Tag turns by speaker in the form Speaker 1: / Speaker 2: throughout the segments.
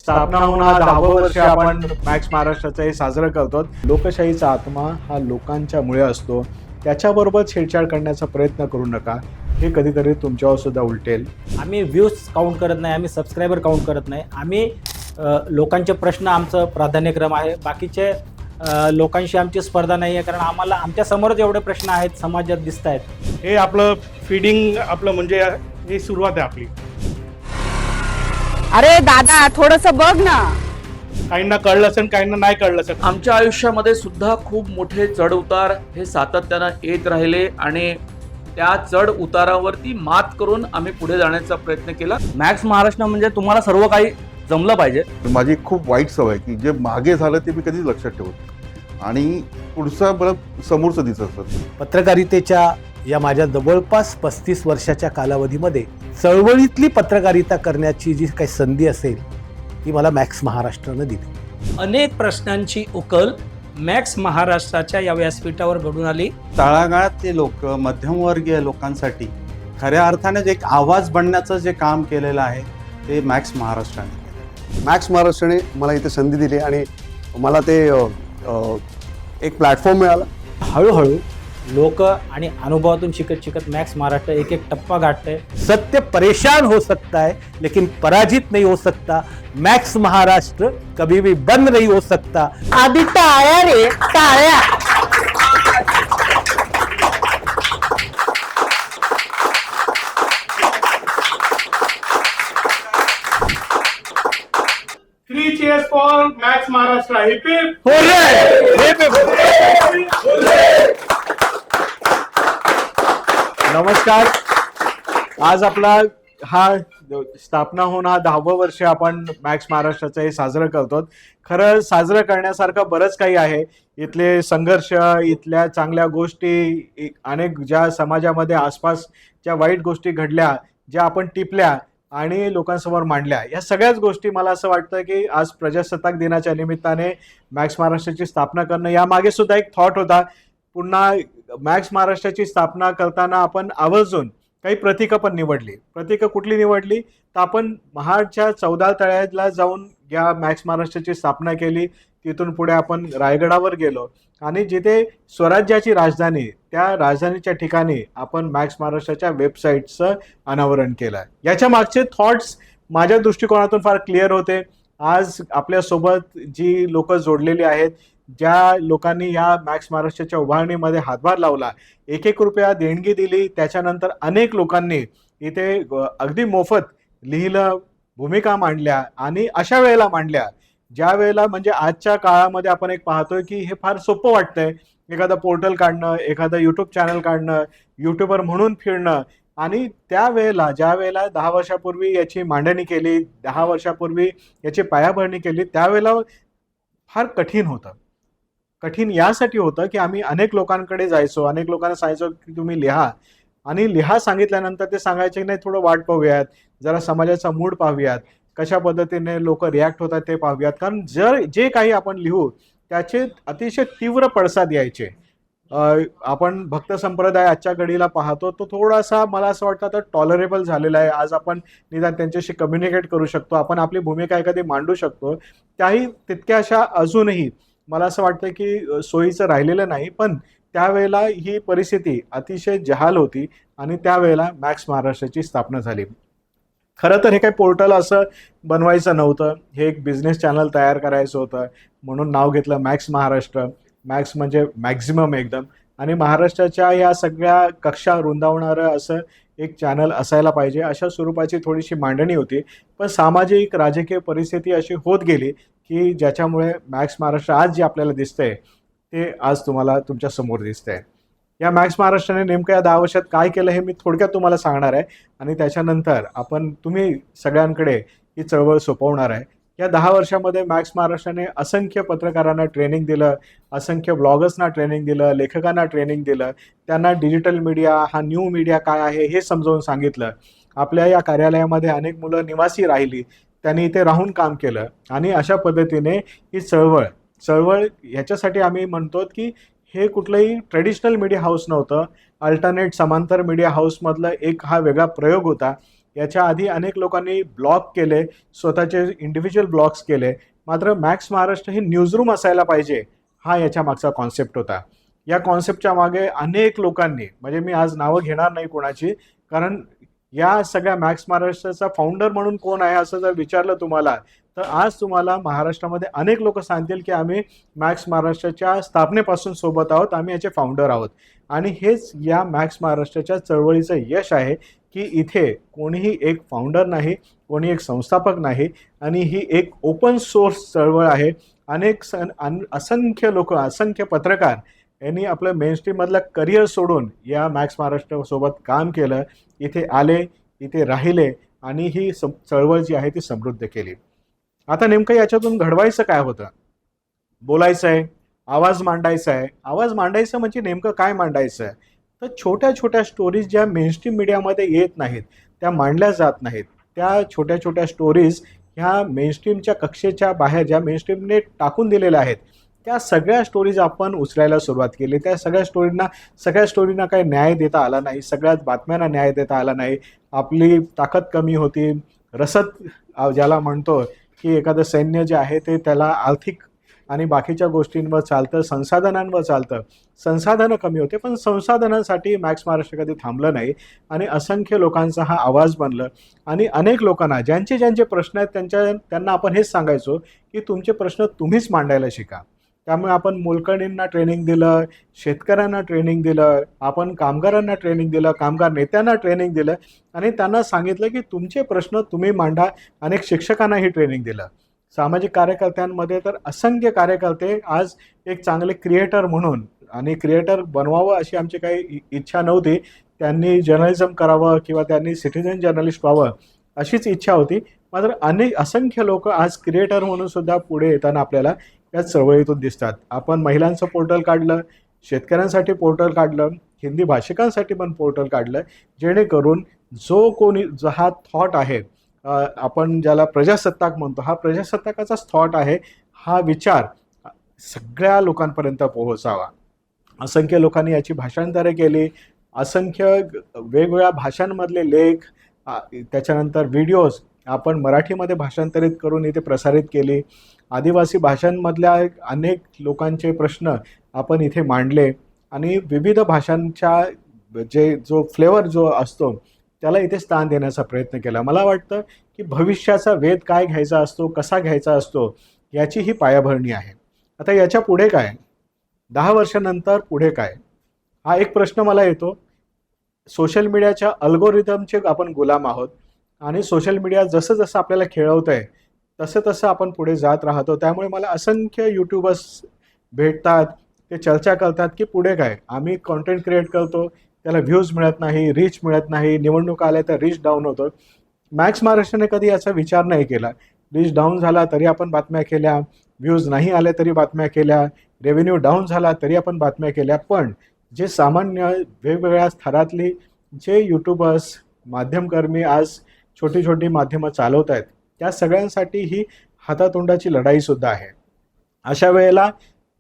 Speaker 1: स्थापना होऊन हा 10वं वर्ष आपण मॅक्स महाराष्ट्राचं हे साजरं करतो। लोकशाहीचा आत्मा हा लोकांच्या मुळे असतो, त्याच्याबरोबर छेडछाड करण्याचा प्रयत्न करू नका, हे कधीतरी तुमच्यावर सुद्धा उलटेल।
Speaker 2: आम्ही व्ह्यूज काउंट करत नाही, आम्ही सबस्क्रायबर काउंट करत नाही, आम्ही लोकांचे प्रश्न आमचं प्राधान्यक्रम आहे। बाकीचे लोकांशी आमची स्पर्धा नाही आहे, कारण आम्हाला आमच्या समोरच एवढे प्रश्न आहेत, समाजात दिसत आहेत।
Speaker 3: हे आपलं फीडिंग आपलं म्हणजे ही सुरुवात आहे आपली।
Speaker 4: अरे दादा थोडंसं बघ ना।
Speaker 3: काहींना कळलं असेल, काहींना नाही कळलं असेल।
Speaker 5: आमच्या आयुष्यामध्ये सुद्धा खूप मोठे चढ उतार हे सातत्यानं येत राहिले आणि त्या चढ उतारावरती मात करून आम्ही पुढे जाण्याचा प्रयत्न केला।
Speaker 6: मॅक्स महाराष्ट्र म्हणजे तुम्हाला सर्व काही जमलं पाहिजे।
Speaker 7: माझी खूप वाईट सवय की जे मागे झालं ते मी कधीच लक्षात ठेवत नाही आणि पुढचं मला समोरचं दिसत असतं।
Speaker 8: पत्रकारितेच्या या माझ्या जवळपास 35 वर्षाच्या कालावधीमध्ये चळवळीतली पत्रकारिता करण्याची जी काही संधी असेल ती मला मॅक्स महाराष्ट्रानं दिली।
Speaker 9: अनेक प्रश्नांची उकल मॅक्स महाराष्ट्राच्या या व्यासपीठावर घडून आली।
Speaker 10: तळागाळातले लोक, मध्यमवर्गीय लोकांसाठी खऱ्या अर्थाने जे एक आवाज बनण्याचं जे काम केलेलं आहे ते मॅक्स महाराष्ट्राने केलं।
Speaker 11: मॅक्स महाराष्ट्राने मला इथे संधी दिली आणि मला ते एक प्लॅटफॉर्म मिळाला।
Speaker 2: हळूहळू लोक आणि अनुभवातून शिकत शिकत मॅक्स महाराष्ट्र एक एक टप्पा गाठतंय।
Speaker 8: सत्य परेशान हो सकता है लेकिन पराजित नहीं हो सकता। मॅक्स महाराष्ट्र कभी भी बंद नहीं हो सकता।
Speaker 4: आधी टाळ्या रे टाळ्या।
Speaker 3: Three cheers for max Maharashtra. Heap heap
Speaker 1: नमस्कार। आज आपला हा स्थापना होऊन हा 10वं वर्ष आपण मॅक्स महाराष्ट्राचं हे साजरं करतो। खरं साजरं करण्यासारखं बरंच काही आहे। इथले संघर्ष, इथल्या चांगल्या गोष्टी, अनेक ज्या समाजामध्ये आसपासच्या वाईट गोष्टी घडल्या, ज्या आपण टिपल्या आणि लोकांसमोर मांडल्या, या सगळ्याच गोष्टी मला असं वाटतं की आज प्रजासत्ताक दिनाच्या निमित्ताने मॅक्स महाराष्ट्राची स्थापना करणं, यामागे सुद्धा एक थॉट होता। पुन्हा मॅक्स महाराष्ट्राची स्थापना करताना आपण आवर्जून काही प्रतीकं पण निवडली। प्रतीकं कुठली निवडली तर आपण महाडच्या 14 तळ्याला जाऊन या मॅक्स महाराष्ट्राची स्थापना केली। तिथून पुढे आपण रायगडावर गेलो आणि जिथे स्वराज्याची राजधानी, त्या राजधानीच्या ठिकाणी आपण मॅक्स महाराष्ट्राच्या वेबसाईटचं अनावरण केलं। याच्या मागचे थॉट्स माझ्या दृष्टिकोनातून फार क्लिअर होते। आज आपल्यासोबत जी लोक जोडलेली आहेत, ज्या लोकांनी या मॅक्स महाराष्ट्राच्या उभारणीमध्ये हातभार लावला, 1-1 रुपया देणगी दिली, त्याच्यानंतर अनेक लोकांनी इथे अगदी मोफत लिहिलं, भूमिका मांडल्या आणि अशा वेळेला मांडल्या ज्या वेळेला म्हणजे आजच्या काळामध्ये आपण एक पाहतोय की हे फार सोपं वाटतंय, एखादं पोर्टल काढणं, एखादं यूट्यूब चॅनल काढणं, यूट्यूबर म्हणून फिरणं। आणि त्यावेळेला ज्या वेळेला 10 वर्षापूर्वी याची मांडणी केली, 10 वर्षापूर्वी याची पायाभरणी केली, त्यावेळेला फार कठीण होतं। कठीण यासाठी होतं की आम्ही अनेक लोकांकडे जायचो, अनेक लोकांना सांगायचो की तुम्ही लिहा, आणि लिहा सांगितल्यानंतर ते सांगायचे की नाही थोडं वाट पाहूयात, जरा समाजाचा मूड पाहूयात, कशा पद्धतीने लोक रिॲक्ट होतात ते पाहूयात, कारण जे काही आपण लिहू त्याचे अतिशय तीव्र पडसाद यायचे। आपण भक्त संप्रदाय आजच्या घडीला पाहतो तो थोडासा मला असं वाटतं आता टॉलरेबल झालेला आहे। आज आपण निदान त्यांच्याशी कम्युनिकेट करू शकतो, आपण आपली भूमिका एखादी मांडू शकतो, त्याही तितक्याशा अजूनही मला असं वाटतं की सोयीचं राहिलेलं नाही। पण त्यावेळेला ही परिस्थिती अतिशय जहाल होती आणि त्यावेळेला मॅक्स महाराष्ट्राची स्थापना झाली। खरं तर हे काही पोर्टल असं बनवायचं नव्हतं, हे एक बिझनेस चॅनल तयार करायचं होतं, म्हणून नाव घेतलं मॅक्स महाराष्ट्र। मॅक्स म्हणजे मॅक्झिमम एकदम, आणि महाराष्ट्राच्या या सगळ्या कक्षा रुंदावणारं असं एक चॅनल असायला पाहिजे, अशा स्वरूपाची थोडीशी मांडणी होती। पण सामाजिक राजकीय परिस्थिती अशी होत गेली की ज्याच्यामुळे मॅक्स महाराष्ट्र आज जे आपल्याला दिसतंय ते आज तुम्हाला तुमच्या समोर दिसतंय। या मॅक्स महाराष्ट्राने नेमकं या 10 वर्षात काय केलं हे मी थोडक्यात तुम्हाला सांगणार आहे आणि त्याच्यानंतर तुम्ही सगळ्यांकडे ही चळवळ सोपवणार आहे। या 10 वर्षामध्ये मॅक्स महाराष्ट्राने असंख्य पत्रकारांना ट्रेनिंग दिलं, असंख्य ब्लॉगर्सना ट्रेनिंग दिलं, लेखकांना ट्रेनिंग दिलं, त्यांना डिजिटल मीडिया हा न्यू मीडिया काय आहे हे समजावून सांगितलं। आपल्या या कार्यालयामध्ये अनेक मुलं निवासी राहिली, त्यांनी इथे राहून काम केलं आणि अशा पद्धतीने ही चळवळ ह्याच्यासाठी आम्ही म्हणतो की हे कुठलंही ट्रेडिशनल मीडिया हाऊस नव्हतं, अल्टरनेट समांतर मीडिया हाऊसमधलं एक हा वेगळा प्रयोग होता। याच्या आधी अनेक लोकांनी ब्लॉग केले, स्वतःचे इंडिव्हिज्युअल ब्लॉग्स केले. मात्र मॅक्स महाराष्ट्र ही न्यूजरूम असायला पाहिजे, हा याच्या मागचा कॉन्सेप्ट होता. या कॉन्सेप्टच्या मागे अनेक लोकांनी, म्हणजे मी आज नावं घेणार नाही कोणाची, कारण या सगळ्या मॅक्स महाराष्ट्राचा फाउंडर म्हणून कोण आहे असं जर विचारलं तुम्हाला, तर आज तुम्हाला महाराष्ट्रामध्ये अनेक लोक सांगतील की आम्ही मॅक्स महाराष्ट्राच्या स्थापनेपासून सोबत आहोत, आम्ही याचे फाउंडर आहोत. आणि हेच या मॅक्स महाराष्ट्राच्या चळवळीचं यश आहे की इथे कोणीही एक फाउंडर नाही, कोणी एक संस्थापक नाही, आणि ही एक ओपन सोर्स चळवळ आहे. असंख्य लोक, असंख्य पत्रकार यांनी आपलं मेनस्ट्रीममधलं करिअर सोडून या मॅक्स महाराष्ट्रासोबत काम केलं, इथे आले, इथे राहिले आणि ही चळवळ जी आहे ती समृद्ध केली. आता नेमकं याच्यातून घडवायचं काय होतं? बोलायचं आहे, आवाज मांडायचा आहे. आवाज मांडायचं म्हणजे नेमकं काय मांडायचं आहे? तर छोट्या छोट्या स्टोरीज ज्या मेनस्ट्रीम मीडियामध्ये येत नाहीत, त्या मांडल्या जात नाहीत. त्या छोट्या छोट्या स्टोरीज ह्या मेनस्ट्रीमच्या कक्षेच्या बाहेर ज्या मेनस्ट्रीमने टाकून दिलेल्या आहेत, त्या सगळ्या स्टोरीज आपण उचलायला सुरुवात केली. त्या सगळ्या स्टोरींना काही न्याय देता आला नाही, सगळ्याच बातम्यांना न्याय देता आला नाही. आपली ताकद कमी होती. रसद ज्याला म्हणतो की एखादं सैन्य जे आहे ते त्याला आर्थिक आणि बाकीच्या गोष्टींवर चालतं, संसाधनांवर चालतं. संसाधनं कमी होते, पण संसाधनांसाठी मॅक्स महाराष्ट्र कधी थांबलं नाही आणि असंख्य लोकांचा हा आवाज बनलं. आणि अनेक लोकांना ज्यांचे प्रश्न आहेत त्यांना आपण हेच सांगायचो की तुमचे प्रश्न तुम्हीच मांडायला शिका. त्यामुळे आपण मोलकरणींना ट्रेनिंग दिलं, शेतकऱ्यांना ट्रेनिंग दिलं, आपण कामगारांना ट्रेनिंग दिलं, कामगार नेत्यांना ट्रेनिंग दिलं आणि त्यांना सांगितलं की तुमचे प्रश्न तुम्ही मांडा. अनेक शिक्षकांनाही ट्रेनिंग दिलं. सामाजिक कार्यकर्त्यांमध्ये तर असंख्य कार्यकर्ते आज एक चांगले क्रिएटर म्हणून, आणि क्रिएटर बनवावं अशी आमची काही इच्छा नव्हती, त्यांनी जर्नलिझम करावं किंवा त्यांनी सिटिझन जर्नलिस्ट व्हावं अशीच इच्छा होती. मात्र असंख्य लोक आज क्रिएटर म्हणून सुद्धा पुढे येताना आपल्याला या चळवळीतून दिसतात. आपण महिलांचं पोर्टल काढलं, शेतकऱ्यांसाठी पोर्टल काढलं, हिंदी भाषिकांसाठी पण पोर्टल काढलं, जेणेकरून जो हा थॉट आहे, आपण ज्याला प्रजासत्ताक म्हणतो, हा प्रजासत्ताकाचाच थॉट आहे, हा विचार सगळ्या लोकांपर्यंत पोहोचावा. असंख्य लोकांनी याची भाषांतरे केली, असंख्य वेगवेगळ्या भाषांमधले लेख, त्याच्यानंतर व्हिडिओज आपण मराठीमध्ये भाषांतरित करून इथे प्रसारित केली. आदिवासी भाषांमधल्या अनेक लोकांचे प्रश्न आपण इथे मांडले आणि विविध भाषांच्या जो फ्लेवर जो असतो त्याला इथे स्थान देण्याचा प्रयत्न केला. मला वाटतं की भविष्याचा वेध काय घ्यायचा असतो, कसा घ्यायचा असतो, याची ही पायाभरणी आहे. आता याच्या पुढे काय, 10 वर्षानंतर पुढे काय, हा एक प्रश्न मला येतो. सोशल मीडियाच्या अल्गोरिदमचे आपण गुलाम आहोत आणि सोशल मीडिया जसं जसं आपल्याला खेळवतं आहे तसं तसं आपण पुढे जात राहतो. त्यामुळे मला असंख्य यूट्यूबर्स भेटतात, ते चर्चा करतात की पुढे काय. आम्ही कॉन्टेंट क्रिएट करतो, त्याला व्ह्यूज मिळत नाही, रीच मिळत नाही, निवडणूक आल्या तर रीच डाऊन होतो. मॅक्स महाराष्ट्राने कधी याचा विचार नाही केला. रीच डाऊन झाला तरी आपण बातम्या केल्या, व्ह्यूज नाही आले तरी बातम्या केल्या, रेव्हेन्यू डाऊन झाला तरी आपण बातम्या केल्या. पण जे सामान्य वेगवेगळ्या स्तरातली जे यूट्यूबर्स, माध्यमकर्मी आज छोटी छोटी माध्यमं चालवत आहेत, त्या सगळ्यांसाठी ही हातातोंडाची लढाईसुद्धा आहे. अशा वेळेला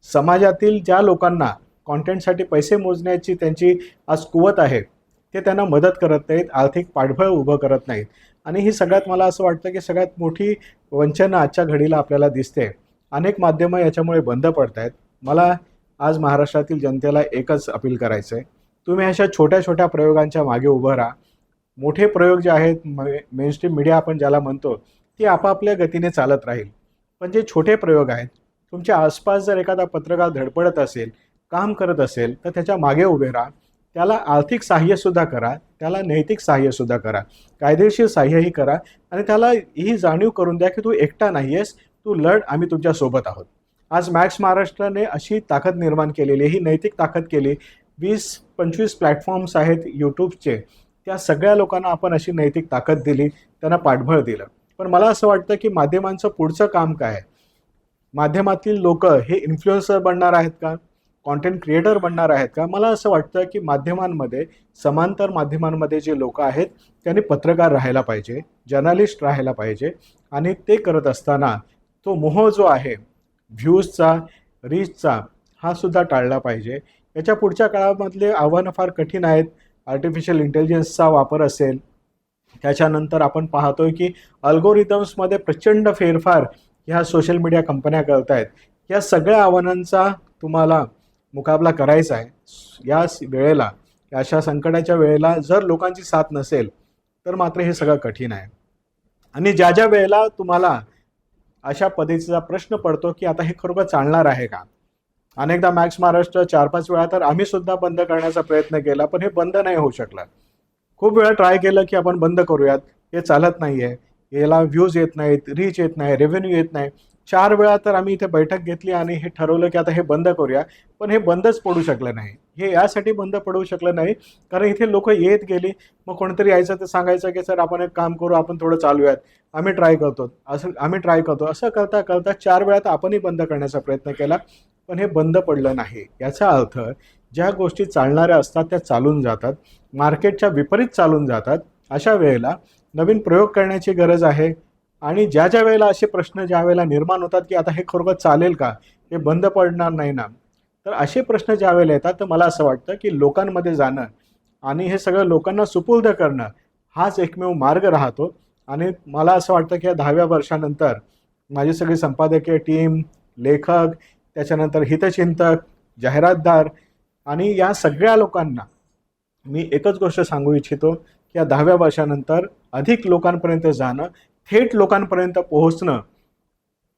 Speaker 1: समाजातील ज्या लोकांना कॉन्टेंटसाठी पैसे मोजण्याची त्यांची आज कुवत आहे, ते त्यांना मदत करत नाहीत, आर्थिक पाठबळ उभं करत नाहीत. आणि ही सगळ्यात मला असं वाटतं की सगळ्यात मोठी वंचना आजच्या घडीला आपल्याला दिसते. अनेक माध्यमं याच्यामुळे बंद पडत आहेत. मला आज महाराष्ट्रातील जनतेला एकच अपील करायचं आहे, तुम्ही अशा छोट्या छोट्या प्रयोगांच्या मागे उभं राहा. मोठे प्रयोग जे आहेत, मेनस्ट्रीम मीडिया आपण ज्याला म्हणतो, ते आपापल्या गतीने चालत राहील. पण जे छोटे प्रयोग आहेत, तुमच्या आसपास जर एखादा पत्रकार धडपडत असेल, काम करत असेल, तर त्याच्या मागे उभे राहा. त्याला आर्थिक सहाय्यसुद्धा करा, त्याला नैतिक सहाय्यसुद्धा करा, कायदेशीर सहाय्यही करा आणि त्याला ही जाणीव करून द्या की तू एकटा नाही आहेस, तू लढ, आम्ही तुमच्यासोबत आहोत. आज मॅक्स महाराष्ट्राने अशी ताकद निर्माण केलेली, ही नैतिक ताकद केली. 20-25 प्लॅटफॉर्म्स आहेत यूट्यूबचे, त्या सगळ्या लोकांना आपण अशी नैतिक ताकद दिली, त्यांना पाठबळ दिलं. पण मला असं वाटतं की माध्यमांचं पुढचं काम काय आहे? माध्यमातील लोक हे इन्फ्लुएन्सर बनणार आहेत का, कॉन्टेंट क्रिएटर बनणार आहेत का? मला असं वाटतं की माध्यमांमध्ये, समांतर माध्यमांमध्ये जे लोक आहेत त्यांनी पत्रकार राहायला पाहिजे, जर्नलिस्ट राहायला पाहिजे. आणि ते करत असताना तो मोह जो आहे व्ह्यूजचा, रीचचा, हा सुद्धा टाळला पाहिजे. याच्या पुढच्या काळामधले आव्हानं फार कठीण आहेत. आर्टिफिशियल इंटेलिजन्सचा वापर असेल, त्याच्यानंतर आपण पाहतोय की अल्गोरिदम्समध्ये प्रचंड फेरफार ह्या सोशल मीडिया कंपन्या करत आहेत. या सगळ्या आव्हानांचा तुम्हाला मुकाबला करायचा आहे या वेळेला. अशा संकटाच्या वेळेला जर लोकांची साथ नसेल तर मात्र हे सगळं कठीण आहे. आणि ज्या ज्या वेळेला तुम्हाला अशा पद्धतीचा प्रश्न पडतो की आता हे खरोखर चालणार आहे का. अनेकदा मॅक्स महाराष्ट्र 4-5 वेळा तर आम्ही सुद्धा बंद करण्याचा प्रयत्न केला, पण हे बंद नाही होऊ शकलं. खूप वेळा ट्राय केलं की आपण बंद करूयात, हे चालत नाही आहे, याला व्ह्यूज येत नाहीत, रीच येत नाही, रेव्हेन्यू येत नाही. 4 वेळा तर आम्ही इथे बैठक घेतली आणि हे ठरवलं की आता हे बंद करूया, पण हे बंदच पडू शकलं नाही. हे यासाठी बंद पडू शकलं नाही कारण इथे लोक येत गेली, मग कोणतरी यायचं तर सांगायचं की सर आपण एक काम करू, आपण थोडं चालूयात, आम्ही ट्राय करतो. असं करता करता 4 वेळा तर आपणही बंद करण्याचा प्रयत्न केला, पण हे बंद पडलं नाही. याचा अर्थ ज्या गोष्टी चालणाऱ्या असतात त्या चालून जातात, मार्केटच्या विपरीत चालून जातात. अशा वेळेला नवीन प्रयोग करण्याची गरज आहे. आणि ज्या ज्या वेळेला असे प्रश्न ज्या वेळेला निर्माण होतात की आता हे खरोखर चालेल का, हे बंद पडणार नाही ना, तर असे प्रश्न ज्या वेळेला येतात तर मला असं वाटतं की लोकांमध्ये जाणं आणि हे सगळं लोकांना सुपूर्द करणं हाच एकमेव मार्ग राहतो. आणि मला असं वाटतं की या 10व्या वर्षानंतर माझी सगळी संपादकीय टीम, लेखक, त्याच्यानंतर हितचिंतक, जाहिरातदार आणि या सगळ्या लोकांना मी एकच गोष्ट सांगू इच्छितो की या 10व्या वर्षानंतर अधिक लोकांपर्यंत जाणं, थेट लोकांपर्यंत पोहोचणं.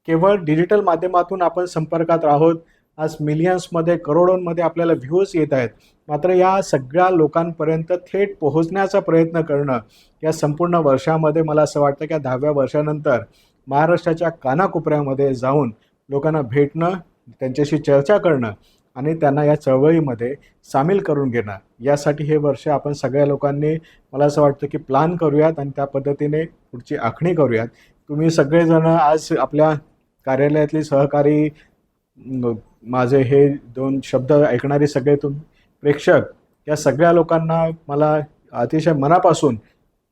Speaker 1: केवळ डिजिटल माध्यमातून आपण संपर्कात आहोत. आज मिलियन्समध्ये, करोडोंमध्ये आपल्याला व्ह्यूज येत आहेत, मात्र या सगळ्या लोकांपर्यंत थेट पोहोचण्याचा प्रयत्न करणं या संपूर्ण वर्षामध्ये मला असं वाटतं की या 10व्या वर्षानंतर महाराष्ट्राच्या कानाकोपऱ्यामध्ये जाऊन लोकांना भेटणं, त्यांच्याशी चर्चा करणं आणि त्यांना या चळवळीमध्ये सामील करून घेणं, यासाठी हे वर्ष आपण सगळ्या लोकांनी मला असं वाटतं की प्लॅन करूयात आणि त्या पद्धतीने पुढची आखणी करूयात. तुम्ही सगळेजण आज आपल्या कार्यालयातली सहकारी, माझे हे 2 शब्द ऐकणारे सगळे प्रेक्षक, या सगळ्या लोकांना मला अतिशय मनापासून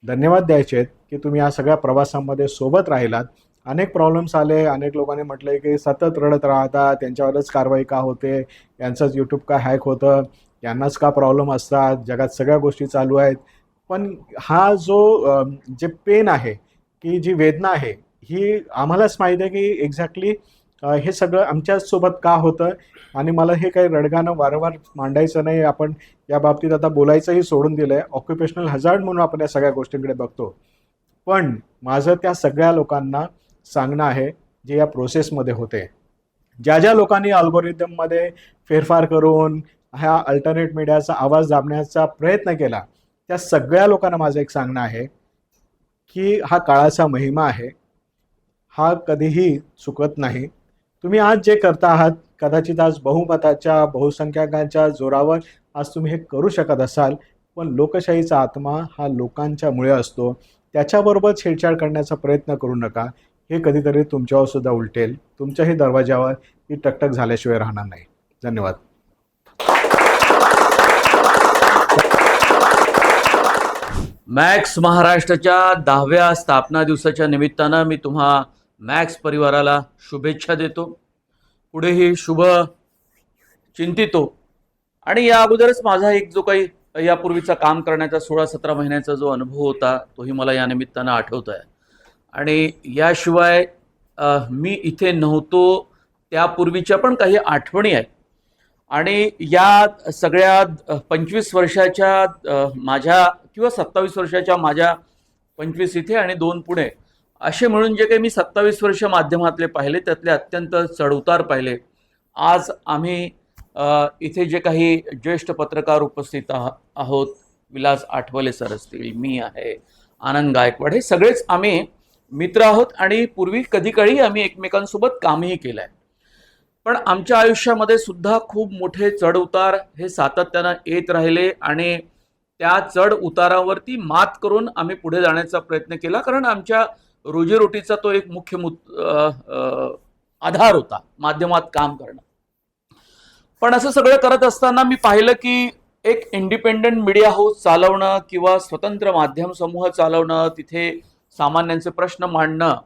Speaker 1: धन्यवाद द्यायचे आहेत की तुम्ही या सगळ्या प्रवासामध्ये सोबत राहिलात. अनेक प्रॉब्लेम्स आले, अनेक लोकांनी म्हटलं की सतत रडत राहतात, त्यांच्यावरच कारवाई का होते, यांचंच यूट्यूब का हॅक होतं, यांनाच का प्रॉब्लेम असतात, जगात सगळ्या गोष्टी चालू आहेत. पण हा जो जे पेन आहे, की जी वेदना आहे, ही आम्हालाच माहीत आहे की एक्झॅक्टली हे सगळं आमच्यासोबत का होतं. आणि मला हे काही रडगाणं वारंवार मांडायचं नाही. आपण या बाबतीत आता बोलायचंही सोडून दिलं आहे. ऑक्युपेशनल हजार्ड म्हणून आपण या सगळ्या गोष्टींकडे बघतो. पण माझं त्या सगळ्या लोकांना सांगणं आहे जे या प्रोसेसमध्ये होते, ज्या ज्या लोकांनी अल्गोरिदममध्ये फेरफार करून ह्या अल्टरनेट मीडियाचा आवाज दाबण्याचा प्रयत्न केला, त्या सगळ्या लोकांना माझं एक सांगणं आहे की हा काळाचा महिमा आहे, हा कधीही चुकत नाही. तुम्ही आज जे करता आहात, कदाचित आज बहुमताच्या, बहुसंख्याकांच्या जोरावर आज तुम्ही हे करू शकत असाल, पण लोकशाहीचा आत्मा हा लोकांच्यामुळे असतो. त्याच्याबरोबर छेडछाड करण्याचा प्रयत्न करू नका. हे कधीतरी तुमच्यावर सुद्धा उलटेल. तुमच्याही दरवाजावर ही टकटक झाल्याशिवाय राहणार नाही. धन्यवाद.
Speaker 5: मॅक्स महाराष्ट्राच्या 10व्या स्थापना दिवसाच्या निमित्तानं मी तुम्हा मॅक्स परिवाराला शुभेच्छा देतो. पुढेही शुभ चिंतितो. आणि या अगोदरच माझा एक जो काही यापूर्वीचा काम करण्याचा 16-17 महिन्याचा जो अनुभव होता, तोही मला या निमित्तानं आठवत आहे. आणि याशिवाय मी इथे नव्हतो त्यापूर्वीच्या पण काही आठवणी आहेत. आणि या सगळ्या 25 वर्षाच्या माझ्या किंवा 27 वर्षाच्या माझ्या 25 इथे आणि 2 पुणे, असे म्हणून जे काही मी 27 वर्ष माध्यमातले पाहिले त्यातले अत्यंत चढउतार पाहिले. आज आम्ही इथे जे काही ज्येष्ठ पत्रकार उपस्थित आहोत, विलास आठवले सर असतील, मी आहे, आनंद गायकवाड, हे सगळेच आम्ही मित्र आहोत आणि पूर्वी कधी काळी आम्ही एकमेकांसोबत कामही केलं आहे. पण आमच्या आयुष्यामध्ये सुद्धा खूप मोठे चढउतार हे सातत्यानं येत राहिले आणि त्या चढ उतारावरती मात करून आम्ही पुढे जाण्याचा प्रयत्न केला. कारण आमच्या रोजीरोटीचा तो एक मुख्य आधार होता, माध्यमात काम करणं. पण असं सगळं करत असताना मी पाहिलं की एक इंडिपेंडंट मीडिया हाऊस चालवणं किंवा स्वतंत्र माध्यम समूह चालवणं, तिथे सामान्यांचे प्रश्न मांडणं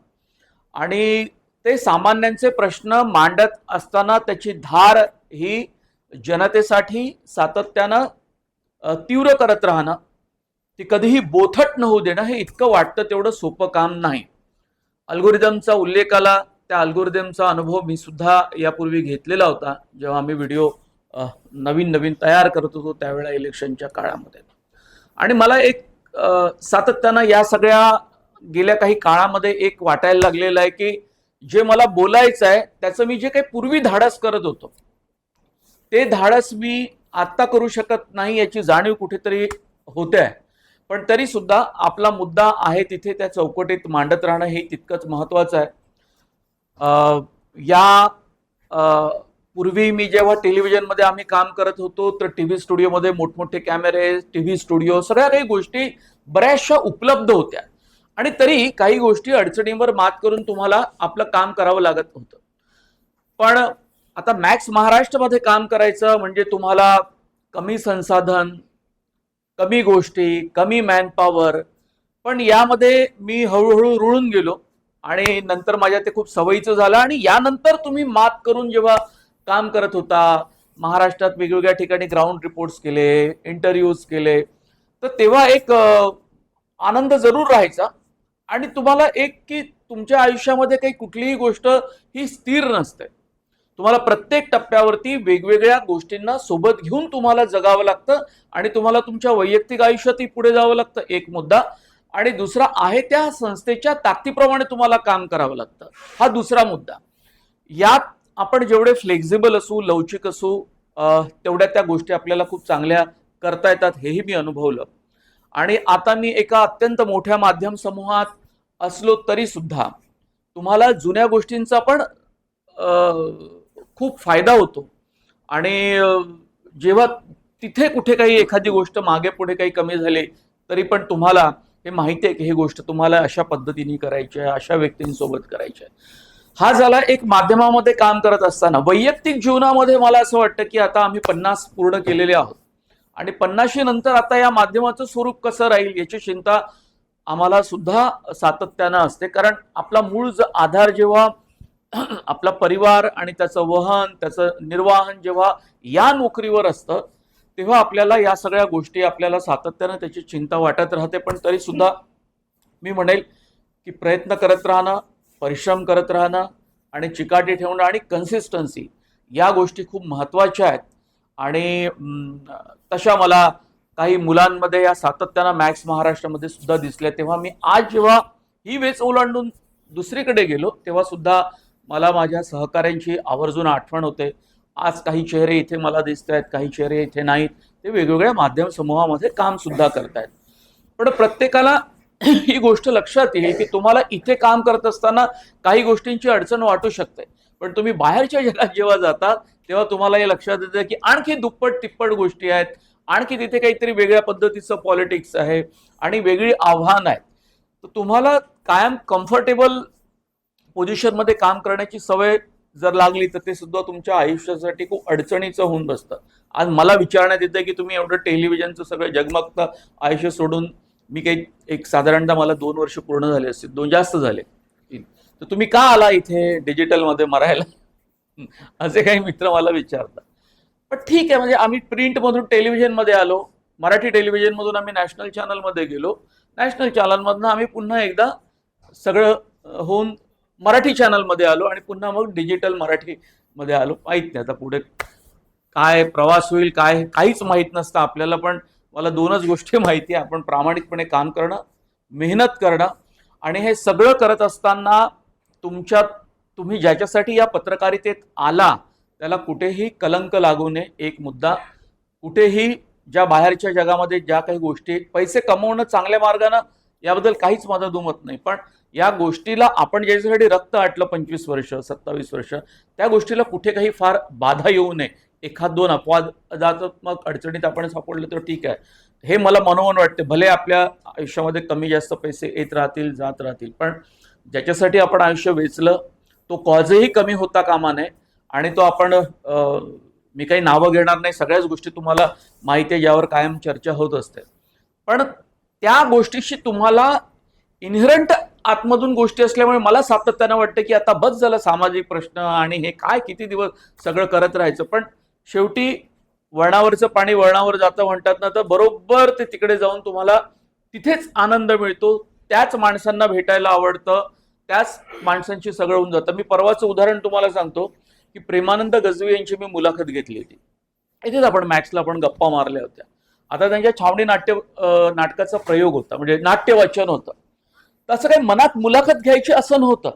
Speaker 5: आणि ते सामान्यांचे प्रश्न मांडत असताना त्याची धार ही जनतेसाठी सातत्यानं तीव्र करत राहणं, ती कधीही बोथट न होऊ देणं हे इतकं वाटतं तेवढं सोपं काम नाही. अल्गोरिदमचा उल्लेख आला, त्या अल्गोरिदमचा अनुभव मी सुद्धा यापूर्वी घेतलेला होता जेव्हा आम्ही व्हिडिओ नवीन तयार करत होतो त्यावेळेला इलेक्शनच्या काळामध्ये. आणि मला एक सातत्यानं या सगळ्या गेल्या काही काळामध्ये एक वाटायला लागलेलं आहे की जे मला बोलायचं आहे त्याचं मी जे काही पूर्वी धाडस करत होतो ते धाडस मी आत्ता करू शकत नाही याची जाणीव कुठेतरी होते आहे. पण तरी सुद्धा आपला मुद्दा आहे तिथे त्या चौकटीत मांडत राहणं हे तितकंच महत्वाचं आहे. पूर्वी मी जेव्हा टेलिव्हिजनमध्ये आम्ही काम करत होतो तर टीव्ही स्टुडिओमध्ये मोठमोठे कॅमेरे, टीव्ही स्टुडिओ, सगळ्या काही गोष्टी बऱ्याचशा उपलब्ध होत्या आणि तरी काही गोष्टी अडचणींवर मात करून तुम्हाला आपलं काम करावं लागत होतं. पण आता मॅक्स महाराष्ट्रामध्ये काम करायचं म्हणजे तुम्हाला कमी संसाधन, कमी गोष्टी, कमी मॅनपॉवर. पण यामध्ये मी हळूहळू रुळून गेलो आणि नंतर माझ्या ते खूप सवयीचं झालं. आणि यानंतर तुम्ही मात करून जेव्हा काम करत होता, महाराष्ट्रात वेगवेगळ्या ठिकाणी ग्राउंड रिपोर्ट्स केले, इंटरव्ह्यूज केले, तर तेव्हा एक आनंद जरूर राहायचा. आणि तुम्हाला एक की तुमच्या आयुष्यामध्ये काही कुठलीही गोष्ट ही स्थिर नसते. तुम्हाला प्रत्येक टप्प्यावरती वेगवेगळ्या गोष्टींना सोबत घेऊन तुम्हाला जगावं लागतं आणि तुम्हाला तुमच्या वैयक्तिक आयुष्यातही पुढे जावं लागतं, एक मुद्दा. आणि दुसरा आहे त्या संस्थेच्या ताकदीप्रमाणे तुम्हाला काम करावं लागतं, हा दुसरा मुद्दा. यात आपण जेवढे फ्लेक्झिबल असू, लवचिक असू, तेवढ्या त्या गोष्टी आपल्याला खूप चांगल्या करता येतात, हेही मी अनुभवलं. आणि आता मी एका अत्यंत मोठ्या माध्यम समूहात असलो तरी सुद्धा तुम्हाला जुन्या गोष्टींचा पण खूप फायदा होतो. आणि जेव्हा तिथे कुठे काही एखादी गोष्ट मागे पुढे काही कमी झाली तरी पण तुम्हाला हे माहिती आहे की ही गोष्ट तुम्हाला अशा पद्धतीने करायची आहे, अशा व्यक्तींसोबत करायची आहे. हा झाला एक माध्यमामध्ये काम करत असताना. वैयक्तिक जीवनामध्ये मला असं वाटतं की आता आम्ही 50 पूर्ण केलेले आहोत आणि 50 नंतर आता या माध्यमाचं स्वरूप कसं राहील याची चिंता आम्हाला सुद्धा सातत्यानं असते. कारण आपला मूळ आधार जेव्हा आपला परिवार आणि त्याचं वहन, त्याचं निर्वाहन जेव्हा या नोकरीवर असतं तेव्हा आपल्याला या सगळ्या गोष्टी आपल्याला सातत्यानं त्याची चिंता वाटत राहते. पण तरी सुद्धा मी म्हणेल की प्रयत्न करत राहणं, परिश्रम करत राहणं आणि चिकाटी ठेवणं आणि कन्सिस्टन्सी या गोष्टी खूप महत्त्वाच्या आहेत. आणि तशा मला काही मुलांमध्ये या सातत्यानं मॅक्स महाराष्ट्रामध्ये सुद्धा दिसल्या. तेव्हा मी आज जेव्हा ही वेच ओलांडून दुसरीकडे गेलो तेव्हा सुद्धा मला माझ्या सहकाऱ्यांची आवर्जून आठवण होते. आज काही चेहरे इथे मला दिसत आहेत, काही चेहरे इथे नाहीत, ते वेगवेगळ्या माध्यम समूहामध्ये काम सुद्धा करतायत. पण प्रत्येकाला ही गोष्ट लक्षात येईल की तुम्हाला इथे काम करत असताना काही गोष्टींची अडचण वाटू शकते, पण तुम्ही बाहेरच्या जगात जेव्हा जाता तेव्हा तुम्हाला हे लक्षात येतं की आणखी दुप्पट तिप्पट गोष्टी आहेत, आणखी तिथे काहीतरी वेगळ्या पद्धतीचं पॉलिटिक्स आहे आणि वेगळी आव्हानं आहेत. तर तुम्हाला कायम कम्फर्टेबल पोझिशनमध्ये काम करण्याची सवय जर लागली तर ते सुद्धा तुमच्या आयुष्यासाठी खूप अडचणीचं होऊन बसतं. आज मला विचारण्यात येतं की तुम्ही एवढं टेलिव्हिजनचं सगळं जगमगतं आयुष्य सोडून, मी काही एक साधारणतः मला 2 वर्ष पूर्ण झाले असतील, 2 जास्त झाले, तर तुम्ही का आला इथे डिजिटलमध्ये मरायला, असे काही मित्र मला विचारतात. पण ठीक आहे, म्हणजे आम्ही प्रिंटमधून टेलिव्हिजनमध्ये आलो, मराठी टेलिव्हिजनमधून आम्ही नॅशनल चॅनलमध्ये गेलो, नॅशनल चॅनलमधनं आम्ही पुन्हा एकदा सगळं होऊन मराठी चॅनलमध्ये आलो आणि पुन्हा मग डिजिटल मराठीमध्ये आलो. माहीत नाही आता पुढे काय प्रवास होईल, काय काहीच माहीत नसतं आपल्याला. पण मला 2च गोष्टी माहिती आहे, आपण प्रामाणिकपणे काम करणं, मेहनत करणं आणि हे सगळं करत असताना तुम्ही ज्याच्यासाठी या पत्रकारितेत आला त्याला कुठेही कलंक लागू नये, एक मुद्दा. कुठेही ज्या बाहेरच्या जगामध्ये ज्या काही गोष्टी, पैसे कमवणं चांगल्या मार्गानं याबद्दल काहीच माझं दुमत नाही, पण या गोष्टीला आपण ज्याच्यासाठी रक्त आटलं 25 वर्ष 27 वर्ष, त्या गोष्टीला कुठे काही फार बाधा येऊ नये. 1-2 अपवादात्मक अडचणीत आपण सापडलं तर ठीक आहे, हे मला मनोमन वाटते. भले आपल्या आयुष्यामध्ये कमी जास्त पैसे येत राहतील, जात राहतील, पण ज्याच्यासाठी आपण आयुष्य वेचलं तो कॉजही कमी होता कामा नये. आणि तो आपण मी काही नावं घेणार नाही, सगळ्याच गोष्टी तुम्हाला माहिती आहे ज्यावर कायम चर्चा होत असते. पण त्या गोष्टीशी तुम्हाला इनहेरंट आतमधून गोष्टी असल्यामुळे मला सातत्यानं वाटतं की आता बस झालं सामाजिक प्रश्न आणि हे काय किती दिवस सगळं करत राहायचं. पण शेवटी वळणावरचं पाणी वळणावर जातं म्हणतात ना, तर बरोबर ते तिकडे जाऊन तुम्हाला तिथेच आनंद मिळतो, त्याच माणसांना भेटायला आवडतं, त्याच माणसांची सगळं होऊन जातं. मी परवाचं उदाहरण तुम्हाला सांगतो की प्रेमानंद गजवी यांची मी मुलाखत घेतली होती. इथेच आपण मॅक्सला आपण गप्पा मारल्या होत्या. आता त्यांच्या छावणी नाटकाचा प्रयोग होता, म्हणजे नाट्यवाचन होतं. तसं काही मनात मुलाखत घ्यायची असं नव्हतं.